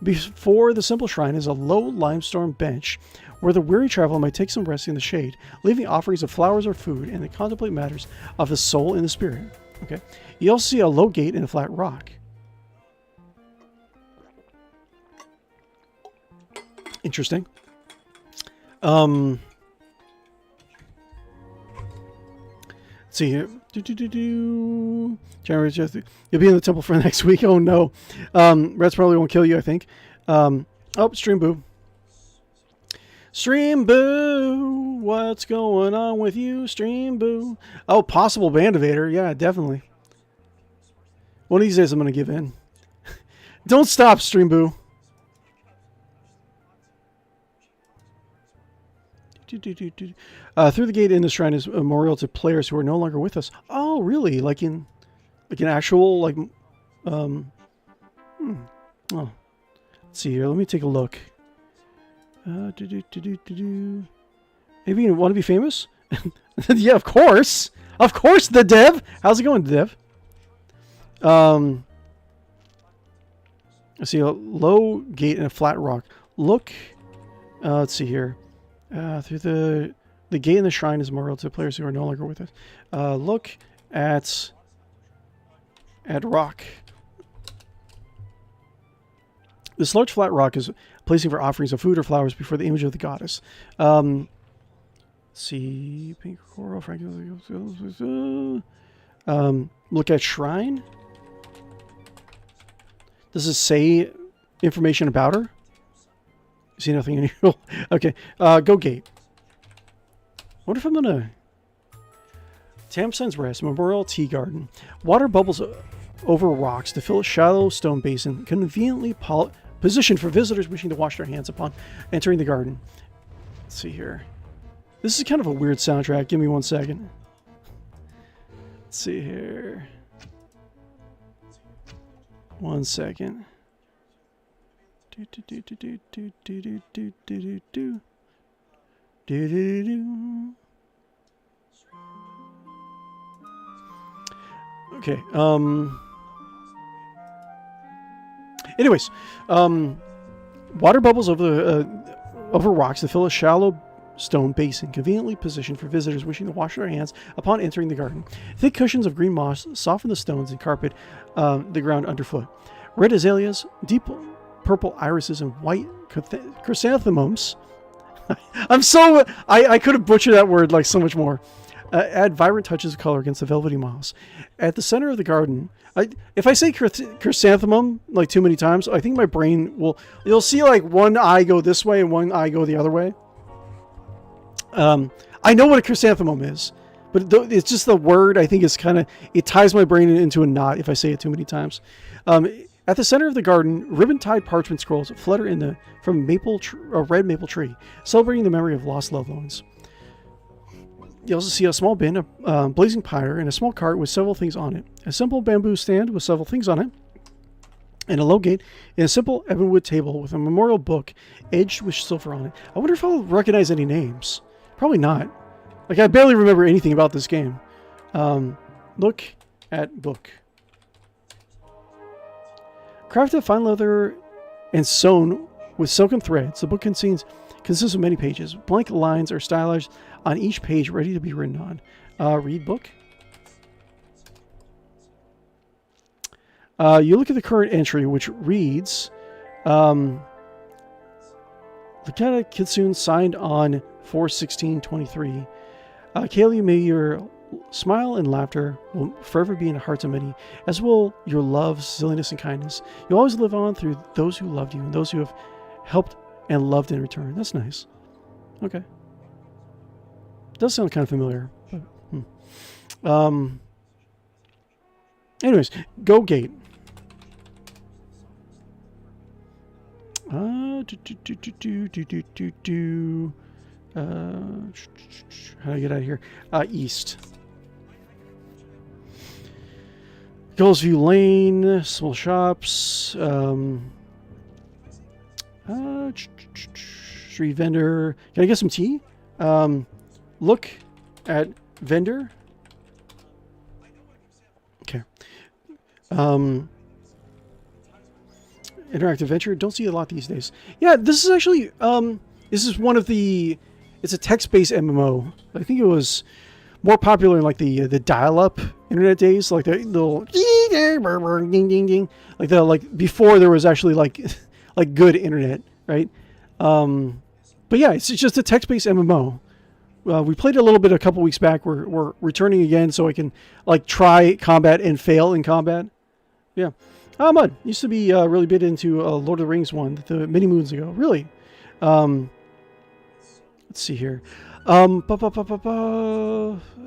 Before the simple shrine is a low limestone bench where the weary traveler might take some rest in the shade, leaving offerings of flowers or food and to contemplate matters of the soul and the spirit. Okay. You also see a low gate and a flat rock. Interesting. Let's see here. You'll be in the temple for next week. Oh no. Rats probably won't kill you, I think. Stream Boo. Stream Boo. What's going on with you, Stream Boo? Oh, possible band evader. Yeah, definitely. One of these days I'm going to give in. Don't stop, Stream Boo. Through the gate in the shrine is a memorial to players who are no longer with us. Oh, really? Like an actual, like, oh, let's see here. Let me take a look. Maybe you want to be famous? Yeah, of course. Of course, the Dev. How's it going, Dev? I see a low gate and a flat rock. Look, let's see here. Through the gate in the shrine is memorial to players who are no longer with us. Look at rock. This large flat rock is placing for offerings of food or flowers before the image of the goddess. Let's see, pink coral, look at shrine. Does it say information about her? See nothing unusual. Okay, go gate. What if I'm gonna... Tamsine's Rest, Memorial Tea Garden. Water bubbles over rocks to fill a shallow stone basin, conveniently positioned for visitors wishing to wash their hands upon entering the garden. Let's see here. This is kind of a weird soundtrack. Give me 1 second. Let's see here. 1 second. Okay. Anyways, water bubbles over rocks to fill a shallow stone basin, conveniently positioned for visitors wishing to wash their hands upon entering the garden. Thick cushions of green moss soften the stones and carpet the ground underfoot. Red azaleas, deep purple irises, and white chrysanthemums. I could have butchered that word like so much more. Add vibrant touches of color against the velvety moss. At the center of the garden, if I say chrysanthemum like too many times, I think my brain will... You'll see like one eye go this way and one eye go the other way. I know what a chrysanthemum is, but it's just the word. I think it's kind of... It ties my brain into a knot if I say it too many times. At the center of the garden, ribbon-tied parchment scrolls flutter from a red maple tree, celebrating the memory of lost loved ones. You also see a small bin, a blazing pyre, and a small cart with several things on it. A simple bamboo stand with several things on it, and a low gate, and a simple ebonwood table with a memorial book edged with silver on it. I wonder if I'll recognize any names. Probably not. Like, I barely remember anything about this game. Look at book. Crafted of fine leather and sewn with silken threads, the book consists of many pages. Blank lines are stylized on each page, ready to be written on. Read book. You look at the current entry, which reads, Lieutenant Kitsune signed on 4/16/23. Kaylee, may your smile and laughter will forever be in the hearts of many, as will your love, silliness, and kindness. You'll always live on through those who loved you and those who have helped and loved in return. That's nice. Okay. Does sound kind of familiar. But, anyways, go gate. How do I get out of here? East. Goalsview Lane, small shops, street vendor. Can I get some tea? Look at vendor. Okay. Interactive venture. Don't see a lot these days. Yeah, this is actually, this is one of the, it's a text-based MMO. I think it was more popular in like the dial-up internet days, like the little ding ding ding, like before there was actually like good internet, right? But yeah, it's just a text-based MMO. We played a little bit a couple weeks back. We're returning again so I can like try combat and fail in combat. Yeah, Mud used to be really big into Lord of the Rings one many moons ago. Really. Let's see here. I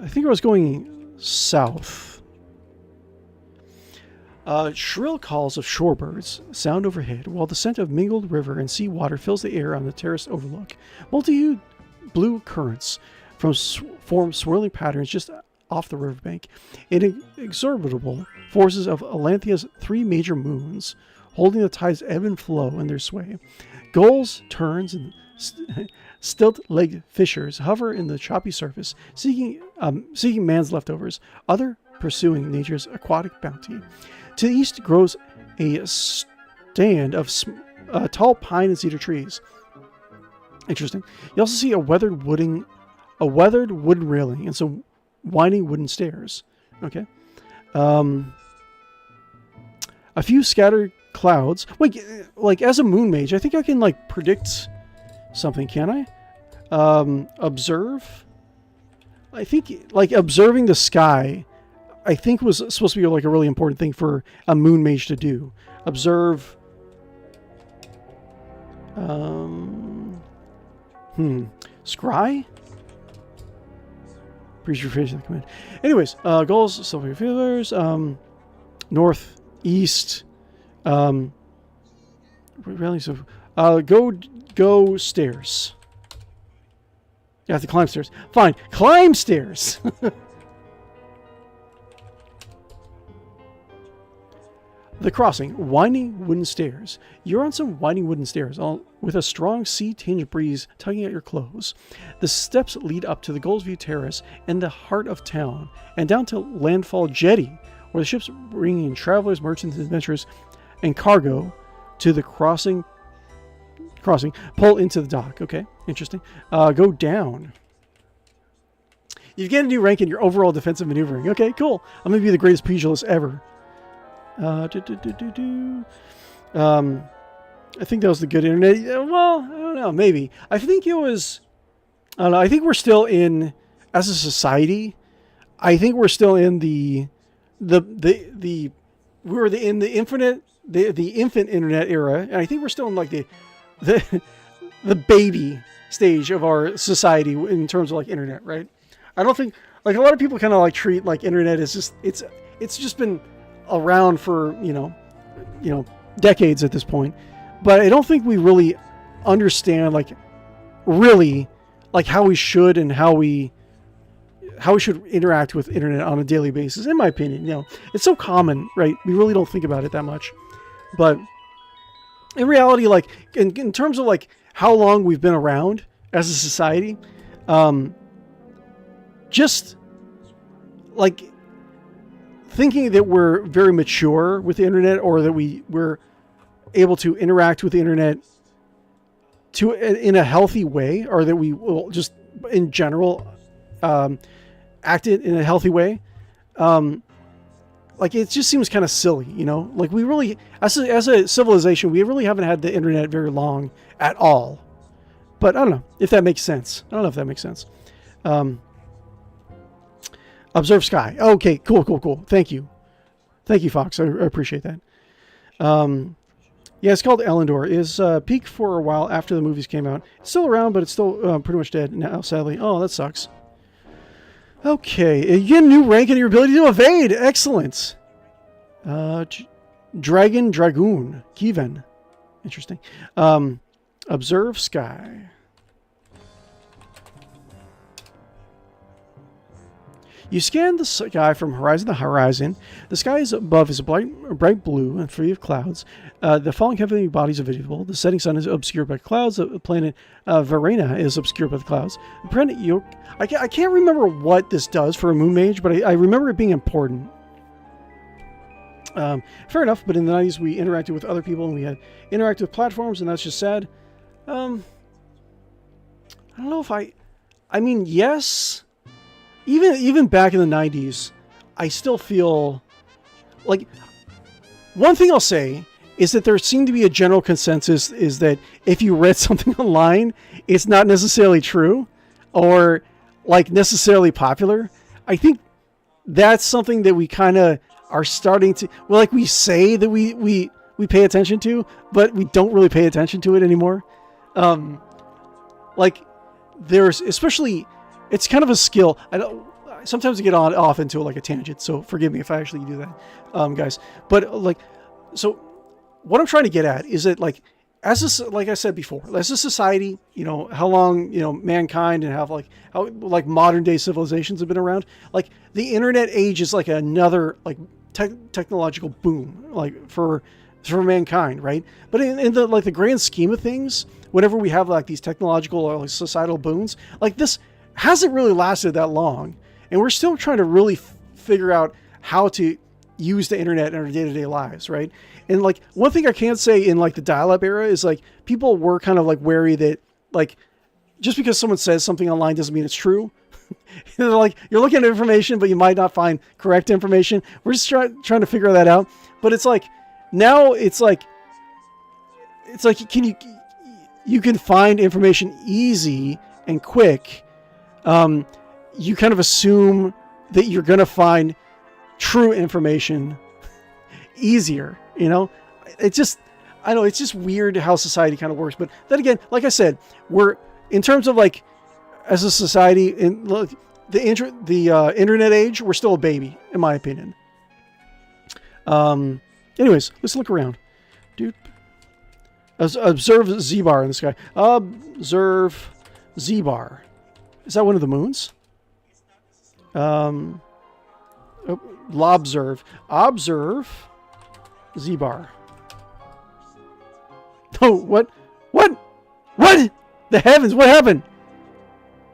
think I was going south. Shrill calls of shorebirds sound overhead, while the scent of mingled river and sea water fills the air on the terraced overlook. Multi-hued blue currents form swirling patterns just off the riverbank. Inexorable forces of Elanthia's 3 major moons, holding the tides ebb and flow in their sway. Gulls, terns, and stilt-legged fishers hover in the choppy surface, seeking man's leftovers, other pursuing nature's aquatic bounty. To the east grows a stand of tall pine and cedar trees. Interesting. You also see a weathered wooden railing and some winding wooden stairs. Okay. A few scattered clouds. Wait, like as a moon mage, I think I can like predict something, can I? Observe. I think like observing the sky, I think was supposed to be like a really important thing for a moon mage to do. Observe. Scry? Please rephrase the command. Anyways, goals, silver feelers, north, east, railings of, go stairs. You have to climb stairs. Fine, climb stairs! The crossing, winding wooden stairs. You're on some winding wooden stairs, all with a strong sea-tinged breeze tugging at your clothes. The steps lead up to the Goalsview Terrace in the heart of town, and down to Landfall Jetty, where the ships bring in travelers, merchants, adventurers, and cargo to the crossing, pull into the dock. Okay, interesting. Go down. You get a new rank in your overall defensive maneuvering. Okay, cool. I'm going to be the greatest pugilist ever. I think that was the good internet. Well, I don't know, maybe. I think it was, I don't know, I think we're still in as a society, I think we're still in the infant internet era, and I think we're still in like the baby stage of our society in terms of like internet, right? I don't think like a lot of people kind of like treat like internet as just it's just been around for decades at this point, but I don't think we really understand like really like how we should and how we should interact with internet on a daily basis. In my opinion, it's so common, right? We really don't think about it that much, but in reality, like in terms of like how long we've been around as a society, just like thinking that we're very mature with the internet, or that we're able to interact with the internet in a healthy way, or that we will just in general act it in a healthy way, like it just seems kind of silly, like we really as a civilization, we really haven't had the internet very long at all. But I don't know if that makes sense. Observe sky. Okay, cool. Thank you, Fox. I appreciate that. Yeah, it's called Elendor. Is peaked for a while after the movies came out. It's still around, but it's still pretty much dead now, sadly. Oh, that sucks. Okay, you get a new rank in your ability to evade. Excellent. Dragon 𝕯𝖗𝖆𝖆𝖑𝖒. Interesting. Observe sky. You scan the sky from horizon to horizon. The sky is above is bright blue and free of clouds. The falling heavenly bodies are visible. The setting sun is obscured by clouds. The planet Verena is obscured by the clouds. The planet Yoke. I can't remember what this does for a moon mage, but I remember it being important. Fair enough, but in the 90s we interacted with other people and we had interactive platforms, and that's just sad. I don't know if I mean, yes. Even back in the 90s, I still feel like one thing I'll say is that there seemed to be a general consensus is that if you read something online, it's not necessarily true or like necessarily popular. I think that's something that we kind of are starting to, well, like we say that we pay attention to, but we don't really pay attention to it anymore. Like there's especially, it's kind of a skill. Sometimes I get off into like a tangent, so forgive me if I actually do that, guys. But like, so what I'm trying to get at is that like I said before, as a society, how long mankind and how modern day civilizations have been around. Like the internet age is like another like technological boom, like for mankind, right? But in the like the grand scheme of things, whenever we have like these technological or like societal booms, like this hasn't really lasted that long, and we're still trying to really figure out how to use the internet in our day-to-day lives, right? And like one thing I can't say in like the dial-up era is like people were kind of like wary that like just because someone says something online doesn't mean it's true. Like you're looking at information, but you might not find correct information. We're just trying to figure that out. But it's like now it's like you can find information easy and quick. You kind of assume that you're going to find true information easier, it's just weird how society kind of works. But then again, like I said, we're in terms of like as a society in the internet age, we're still a baby in my opinion. Anyways, let's look around, dude. Observe Z-bar in the sky. Observe Z-bar. Is that one of the moons? Lobserve. Observe Z-bar. Oh, what? The heavens, what happened?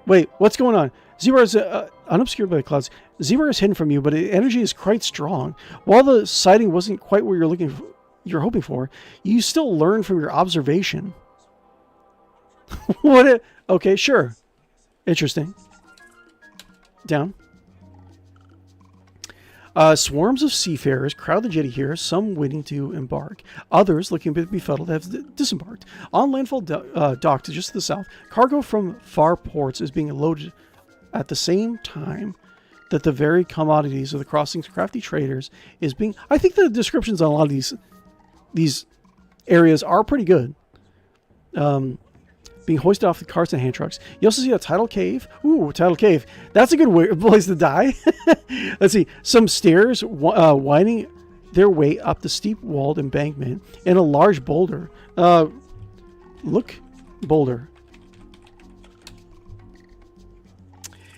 Wait, what's going on? Z-bar is unobscured by the clouds. Z-bar is hidden from you, but its energy is quite strong. While the sighting wasn't quite what you're hoping for, you still learn from your observation. Okay, sure. Interesting. Down. Swarms of seafarers crowd the jetty here, some waiting to embark. Others, looking a bit befuddled, have disembarked. On landfall dock to just the south, cargo from far ports is being loaded at the same time that the very commodities of the crossing's crafty traders is being... I think the descriptions on a lot of these areas are pretty good. Being hoisted off the carts and hand trucks. You also see a tidal cave. Ooh, tidal cave. That's a good place to die. Let's see. Some stairs winding their way up the steep walled embankment and a large boulder. Look, boulder.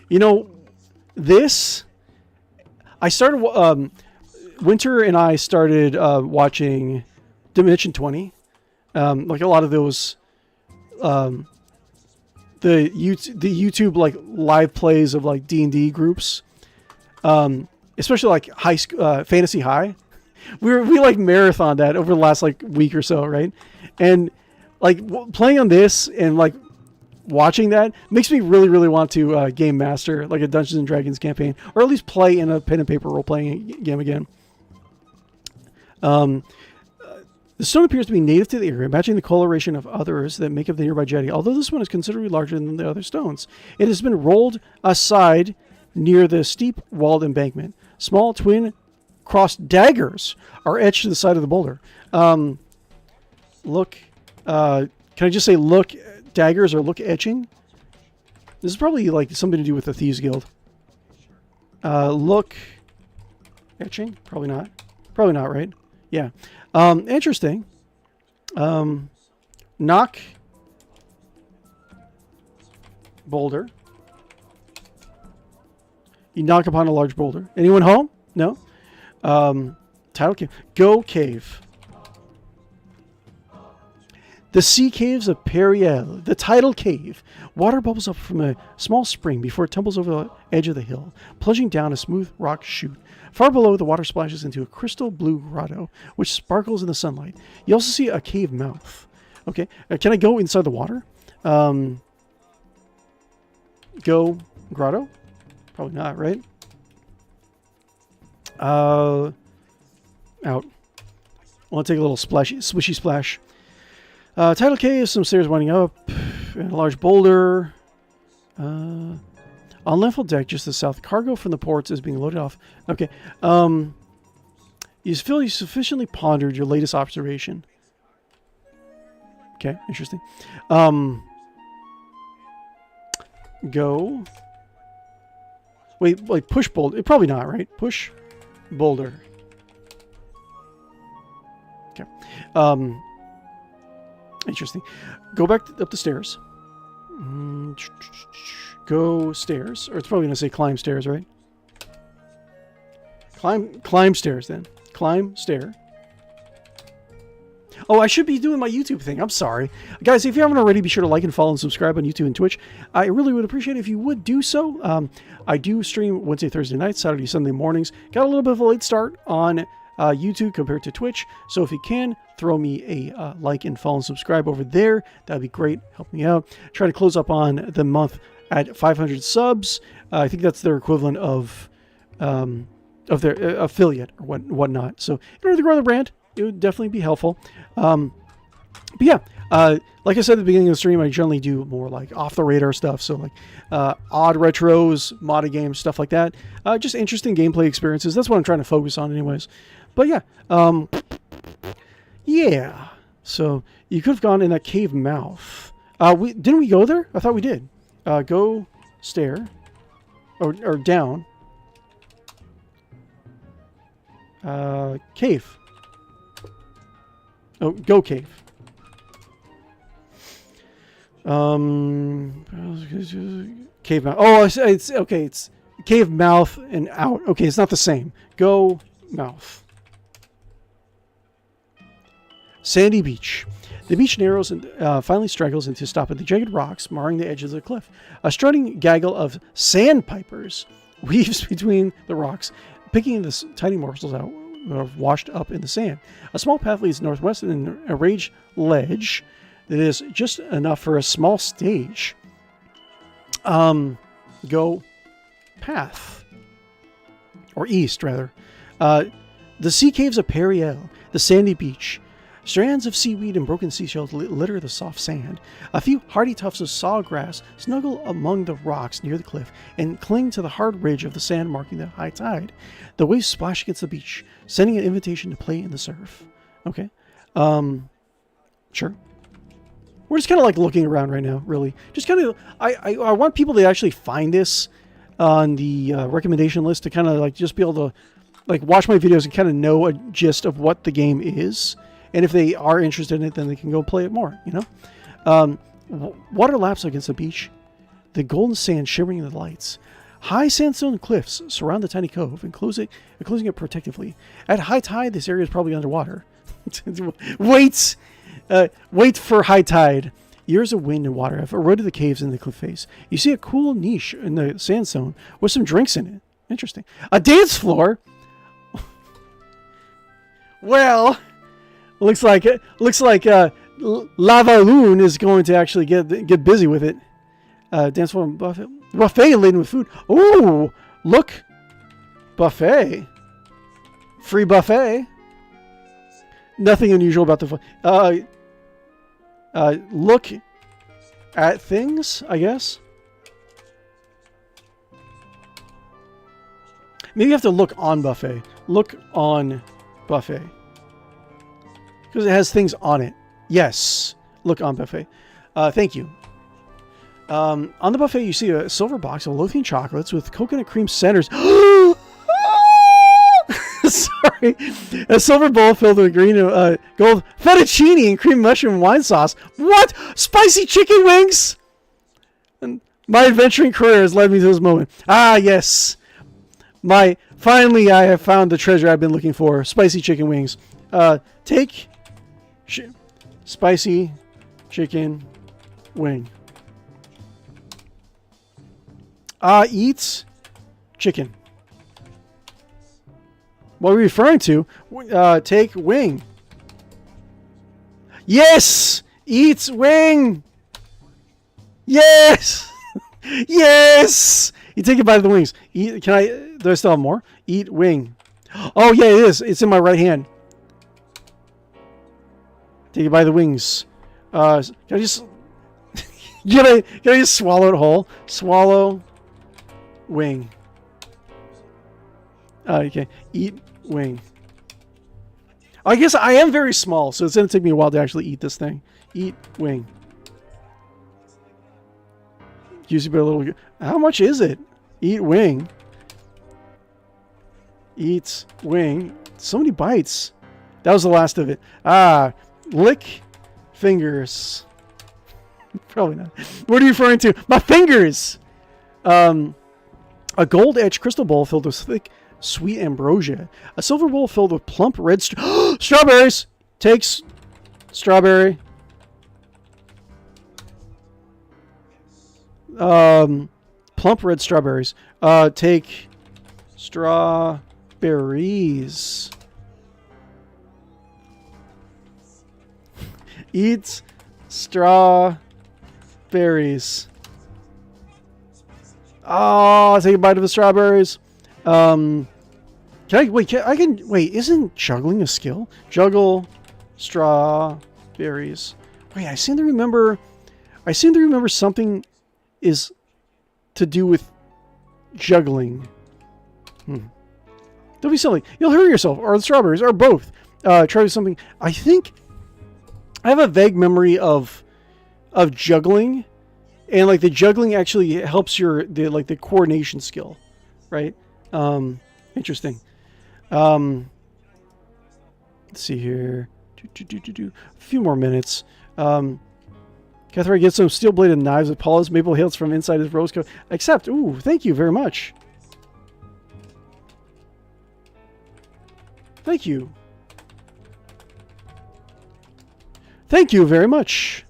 You know, this... I started... Winter and I started watching Dimension 20. Like a lot of those... the YouTube like live plays of like D&D groups, especially like Fantasy High. We like marathon that over the last like week or so, right? And like playing on this and like watching that makes me really want to game master like a Dungeons and Dragons campaign, or at least play in a pen and paper role playing game again. The stone appears to be native to the area, matching the coloration of others that make up the nearby jetty, although this one is considerably larger than the other stones. It has been rolled aside near the steep walled embankment. Small twin crossed daggers are etched to the side of the boulder. Look, can I just say look daggers or look etching? This is probably like something to do with the Thieves Guild. Look etching? Probably not. Probably not, right? Yeah. Interesting. Knock boulder. You knock upon a large boulder. Anyone home? No? Tidal cave. Go cave. The sea caves of Periel, the tidal cave. Water bubbles up from a small spring before it tumbles over the edge of the hill, plunging down a smooth rock chute. Far below, the water splashes into a crystal blue grotto, which sparkles in the sunlight. You also see a cave mouth. Okay, can I go inside the water? Go grotto? Probably not, right? Out. I want to take a little swishy splash. Tidal cave, some stairs winding up, and a large boulder. On level deck, just to the south, cargo from the ports is being loaded off. Okay. You feel you sufficiently pondered your latest observation. Okay, interesting. Go. Wait, like push boulder. Probably not, right? Push boulder. Okay. Interesting. Go back up the stairs. Go stairs. Or it's probably going to say climb stairs, right? Climb stairs then. Climb stair. Oh, I should be doing my YouTube thing. I'm sorry. Guys, if you haven't already, be sure to like and follow and subscribe on YouTube and Twitch. I really would appreciate it if you would do so. I do stream Wednesday, Thursday nights, Saturday, Sunday mornings. Got a little bit of a late start on YouTube compared to Twitch. So if you can, throw me a like and follow and subscribe over there. That'd be great. Help me out. Try to close up on the month at 500 subs. I think that's their equivalent of their affiliate or whatnot. So in order to grow the brand, it would definitely be helpful. But yeah, like I said at the beginning of the stream, I generally do more like off the radar stuff. So like odd retros, modded games, stuff like that. Just interesting gameplay experiences. That's what I'm trying to focus on anyways. But yeah, yeah. So you could have gone in that cave mouth. Didn't we go there? I thought we did. Go stair or down. Cave. Oh, go cave. Cave mouth. Oh, it's okay. It's cave mouth and out. Okay, it's not the same. Go mouth. Sandy beach. The beach narrows and finally straggles into a stop at the jagged rocks, marring the edges of the cliff. A strutting gaggle of sandpipers weaves between the rocks, picking the tiny morsels out washed up in the sand. A small path leads northwest in a raised ledge that is just enough for a small stage. Go path. Or east, rather. The sea caves of Periel, the sandy beach. Strands of seaweed and broken seashells litter the soft sand. A few hardy tufts of sawgrass snuggle among the rocks near the cliff and cling to the hard ridge of the sand marking the high tide. The waves splash against the beach, sending an invitation to play in the surf. Okay. Sure. We're just kind of like looking around right now, really. Just kind of, I want people to actually find this on the recommendation list to kind of like just be able to like watch my videos and kind of know a gist of what the game is. And if they are interested in it, then they can go play it more, you know? Water laps against the beach, the golden sand shimmering in the lights. High sandstone cliffs surround the tiny cove, enclosing it protectively. At high tide, this area is probably underwater. Wait for high tide. Years of wind and water have eroded the caves in the cliff face. You see a cool niche in the sandstone with some drinks in it. Interesting. A dance floor? Well, looks like Lalavoon is going to actually get busy with it. Dance floor buffet laden with food. Oh, look, buffet, free buffet. Nothing unusual about the look at things, I guess. Maybe you have to look on buffet. Look on buffet. Because it has things on it. Yes. Look on buffet. Thank you. On the buffet, you see a silver box of Lalavoon chocolates with coconut cream centers. Sorry. A silver bowl filled with green gold fettuccine and cream mushroom wine sauce. What? Spicy chicken wings? And my adventuring career has led me to this moment. Ah, yes. Finally, I have found the treasure I've been looking for. Spicy chicken wings. Take spicy chicken wing. Eat chicken. What are we referring to? Take wing. Yes! Eat wing! Yes! Yes! You take it by the wings. Eat. Do I still have more? Eat wing. Oh, yeah, it is. It's in my right hand. Take it by the wings. Can I just... can I just swallow it whole? Swallow wing. Okay. Eat wing. I guess I am very small, so it's going to take me a while to actually eat this thing. Eat wing. Use a little... How much is it? Eat wing. Eat wing. So many bites. That was the last of it. Lick fingers. Probably not. What are you referring to? My fingers! A gold-edged crystal bowl filled with thick, sweet ambrosia. A silver bowl filled with plump red strawberries. Takes strawberry. Plump red strawberries. Take strawberries. Eat strawberries. Oh, take a bite of the strawberries. Can I wait? Wait. Isn't juggling a skill? Juggle strawberries. Wait, I seem to remember something is to do with juggling. Don't be silly. You'll hurt yourself, or the strawberries, or both. Try something. I think I have a vague memory of juggling, and like the juggling actually helps the coordination skill, right? Interesting. Let's see here. A few more minutes. Catherine gets some steel-bladed knives with Paula's maple hilts from inside his rose coat. Accept. Ooh, thank you very much. Thank you. Thank you very much.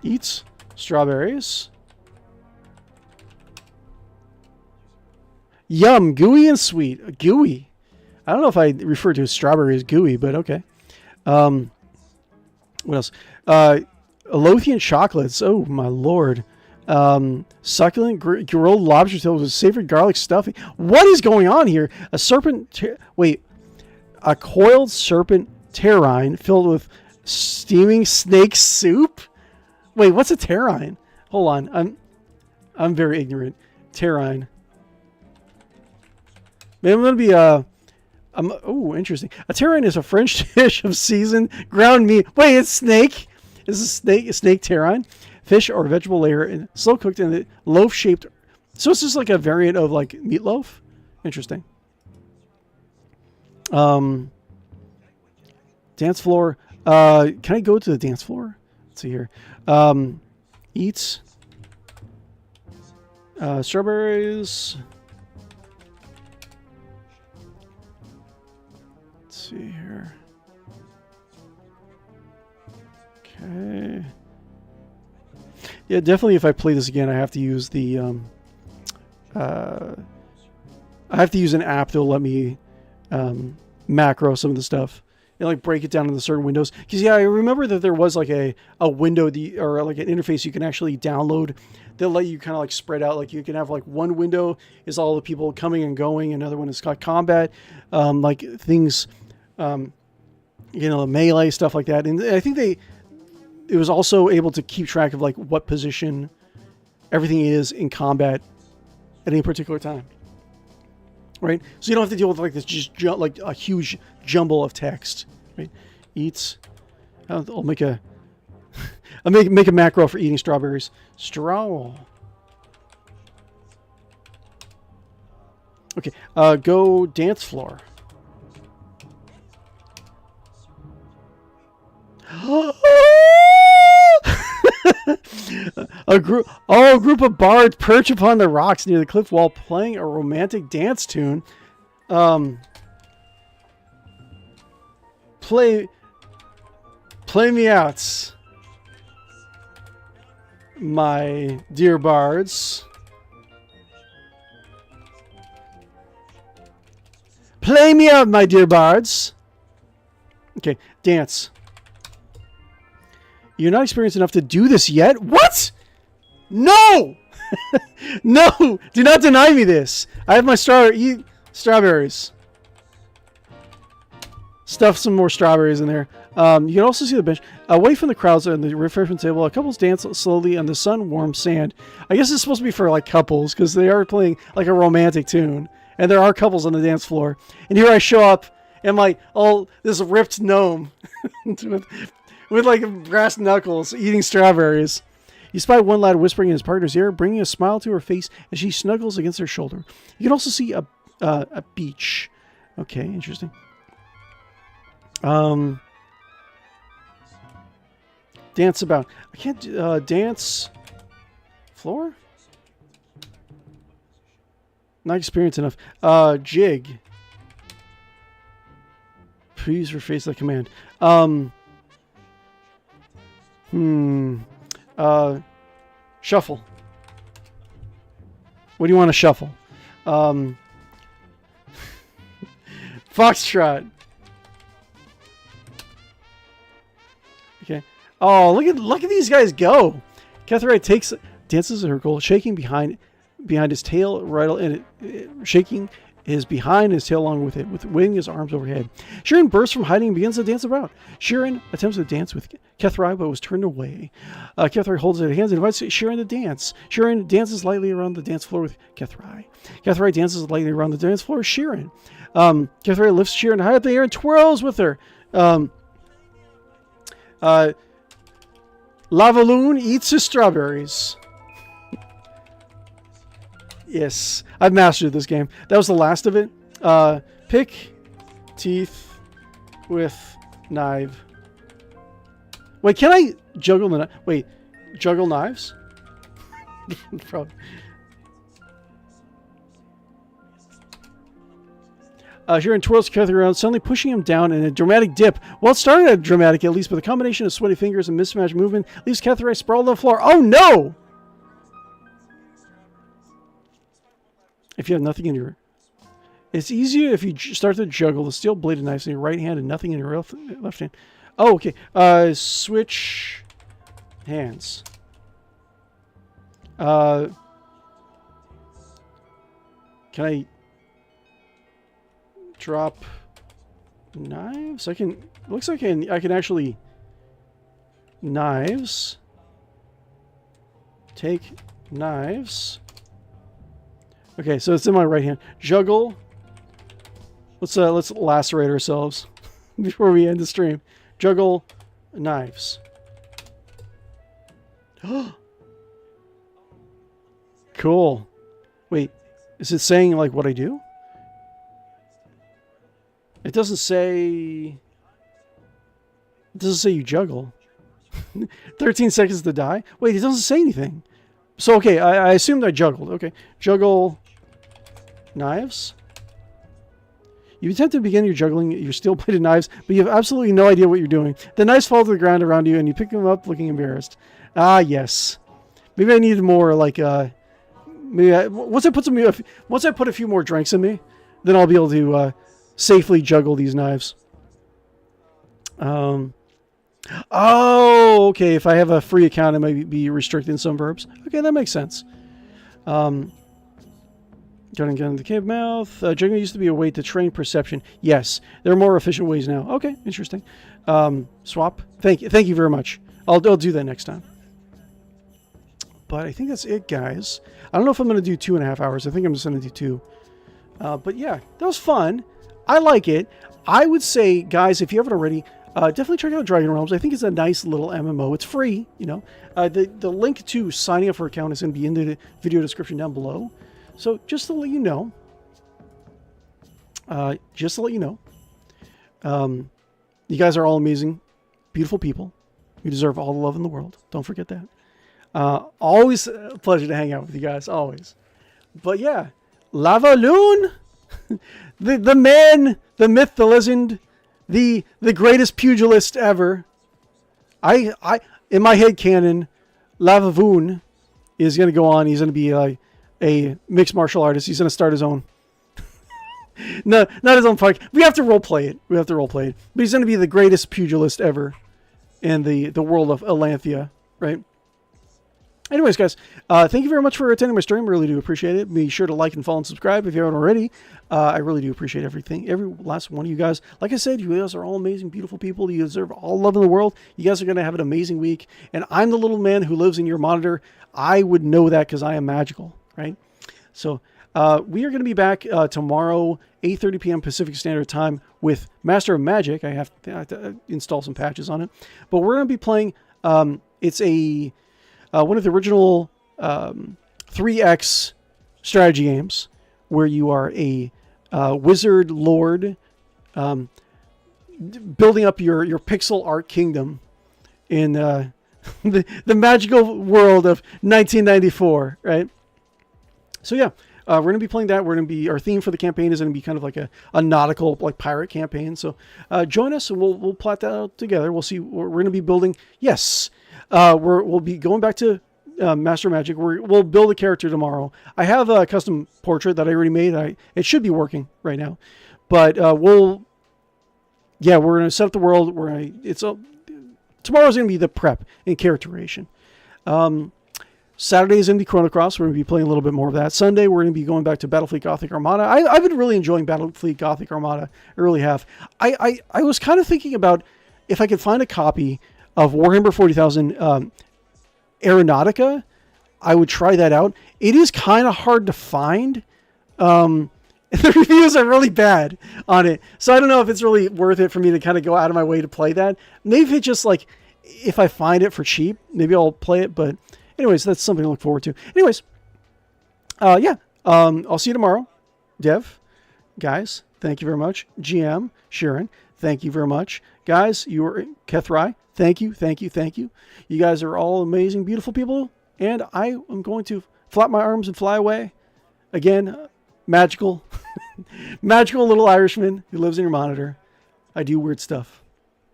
Eats strawberries. Yum, gooey and sweet. Gooey. I don't know if I refer to strawberry as gooey, but okay. What else? Elanthia chocolates. Oh, my lord. Succulent grilled lobster tails with savory garlic stuffing. What is going on here? A serpent... Wait. A coiled serpent terrine filled with steaming snake soup. Wait, what's a terrine? Hold on, I'm very ignorant. Terrine. Maybe I'm gonna be oh, interesting. A terrine is a French dish of seasoned ground meat. Wait, it's snake. Is a snake terrine? Fish or vegetable layer and slow cooked in a loaf shaped. So it's just like a variant of like meatloaf. Interesting. Dance floor. Can I go to the dance floor? Let's see here. Eats. Strawberries. Let's see here. Okay. Yeah, definitely if I play this again, I have to use the I have to use an app that'll let me macro some of the stuff and like break it down into certain windows. Because yeah, I remember that there was like a window or like an interface you can actually download that'll let you kind of like spread out. Like you can have like one window is all the people coming and going, another one is got combat, like things, melee stuff like that. And I think it was also able to keep track of like what position everything is in combat at any particular time. Right? So you don't have to deal with like this just like a huge jumble of text. Right? Eats. I'll make a make a macro for eating strawberries. Straw. Okay. Go dance floor. A group of bards perch upon the rocks near the cliff wall playing a romantic dance tune. Play me out, my dear bards. Play me out, my dear bards. Okay, dance. You're not experienced enough to do this yet? What? No! No! Do not deny me this. I have my eat strawberries. Stuff some more strawberries in there. You can also see the bench. Away from the crowds on the refreshment table, a couples dance slowly on the sun-warmed sand. I guess it's supposed to be for like couples because they are playing like a romantic tune. And there are couples on the dance floor. And here I show up and like all this ripped gnome with like brass knuckles eating strawberries. You spy one lad whispering in his partner's ear, bringing a smile to her face as she snuggles against her shoulder. You can also see a beach. Okay, interesting. Dance about. I can't dance floor? Not experienced enough. Jig. Please reface that command. Shuffle. What do you want to shuffle? Foxtrot. Okay. Oh, look at these guys go. 𝕯𝖃 dances a circle, shaking behind his tail, shaking his behind his tail along with it, waving his arms overhead. Sheeran bursts from hiding and begins to dance about. Sheeran attempts to dance with 𝕯𝖃, but was turned away. 𝕯𝖃 holds her hands and invites Sheeran to dance. Sheeran dances lightly around the dance floor with 𝕯𝖃. 𝕯𝖃 dances lightly around the dance floor with Sheeran. 𝕯𝖃 lifts Sheeran high up in the air and twirls with her. Lalavoon eats his strawberries. Yes, I've mastered this game. That was the last of it. Pick teeth with knife. Wait, can I juggle the knife? Wait, juggle knives? Probably. Sheeran twirls 𝕯𝖃 around, suddenly pushing him down in a dramatic dip. Well, it started out dramatic at least, but the combination of sweaty fingers and mismatched movement leaves 𝕯𝖃 sprawled on the floor. Oh no! If you have nothing in your... It's easier if you start to juggle the steel bladed knives in your right hand and nothing in your left hand. Oh, okay. Switch hands. Can I drop knives. I can. Looks like I can actually knives. Take knives. Okay, so it's in my right hand. Juggle. Let's lacerate ourselves before we end the stream. Juggle knives. Cool. Wait, is it saying like what I do? It doesn't say. It doesn't say you juggle. 13 seconds to die. Wait, it doesn't say anything. So okay, I assumed I juggled. Okay, juggle knives. You attempt to begin your juggling your steel-plated knives, but you have absolutely no idea what you're doing. The knives fall to the ground around you, and you pick them up looking embarrassed. Ah, yes. Maybe I need more like maybe once I put a few more drinks in me, then I'll be able to safely juggle these knives. Oh, okay. If I have a free account, it might be restricted in some verbs. Okay, that makes sense. Gun in the cave mouth. Juggling used to be a way to train perception. Yes, there are more efficient ways now. Okay, interesting. Swap. Thank you very much. I'll do that next time. But I think that's it, guys. I don't know if I'm going to do 2.5 hours. I think I'm just going to do 2. But yeah, that was fun. I like it. I would say, guys, if you haven't already, definitely check out DragonRealms. I think it's a nice little MMO. It's free, you know. The link to signing up for an account is going to be in the video description down below. So just to let you know, you guys are all amazing, beautiful people. You deserve all the love in the world. Don't forget that. Always a pleasure to hang out with you guys, always. But yeah, Lalavoon, the man, the myth, the legend, the greatest pugilist ever. I in my head canon, Lalavoon is going to go on. He's going to be a mixed martial artist. He's going to start his own. No, not his own park. We have to roleplay it. But he's going to be the greatest pugilist ever in the world of Elanthia, right? Anyways, guys, thank you very much for attending my stream. Really do appreciate it. Be sure to like and follow and subscribe if you haven't already. I really do appreciate everything. Every last one of you guys. Like I said, you guys are all amazing, beautiful people. You deserve all love in the world. You guys are going to have an amazing week. And I'm the little man who lives in your monitor. I would know that because I am magical, right? So we are going to be back tomorrow, 8:30 p.m. Pacific Standard Time with Master of Magic. I have to install some patches on it. But we're going to be playing, it's a... one of the original 3X strategy games where you are a wizard lord building up your pixel art kingdom in the magical world of 1994, right? So yeah, we're going to be playing that. Our theme for the campaign is going to be kind of like a nautical, like pirate campaign. So join us and we'll plot that out together. We'll see. We're going to be building. Yes. We'll be going back to Master Magic. We'll build a character tomorrow. I have a custom portrait that I already made. It should be working right now, but we're going to set up the world. Tomorrow's going to be the prep and characterization. Saturday is going to be Chrono Cross. We're going to be playing a little bit more of that. Sunday, we're going to be going back to Battlefleet Gothic Armada. I've been really enjoying Battlefleet Gothic Armada. I really have. I was kind of thinking about if I could find a copy of Warhammer 40,000 Aeronautica, I would try that out. It is kind of hard to find. The reviews are really bad on it. So I don't know if it's really worth it for me to kind of go out of my way to play that. Maybe it's just like, if I find it for cheap, maybe I'll play it. But anyways, that's something to look forward to. Anyways, I'll see you tomorrow. Dev, guys, thank you very much. GM, Sharon, thank you very much. Guys, you are Kethrai. Thank you. You guys are all amazing, beautiful people. And I am going to flap my arms and fly away. Again, magical, magical little Irishman who lives in your monitor. I do weird stuff.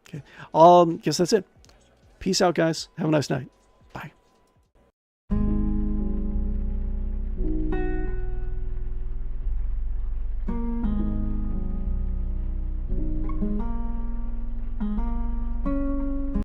Okay. Guess that's it. Peace out, guys. Have a nice night.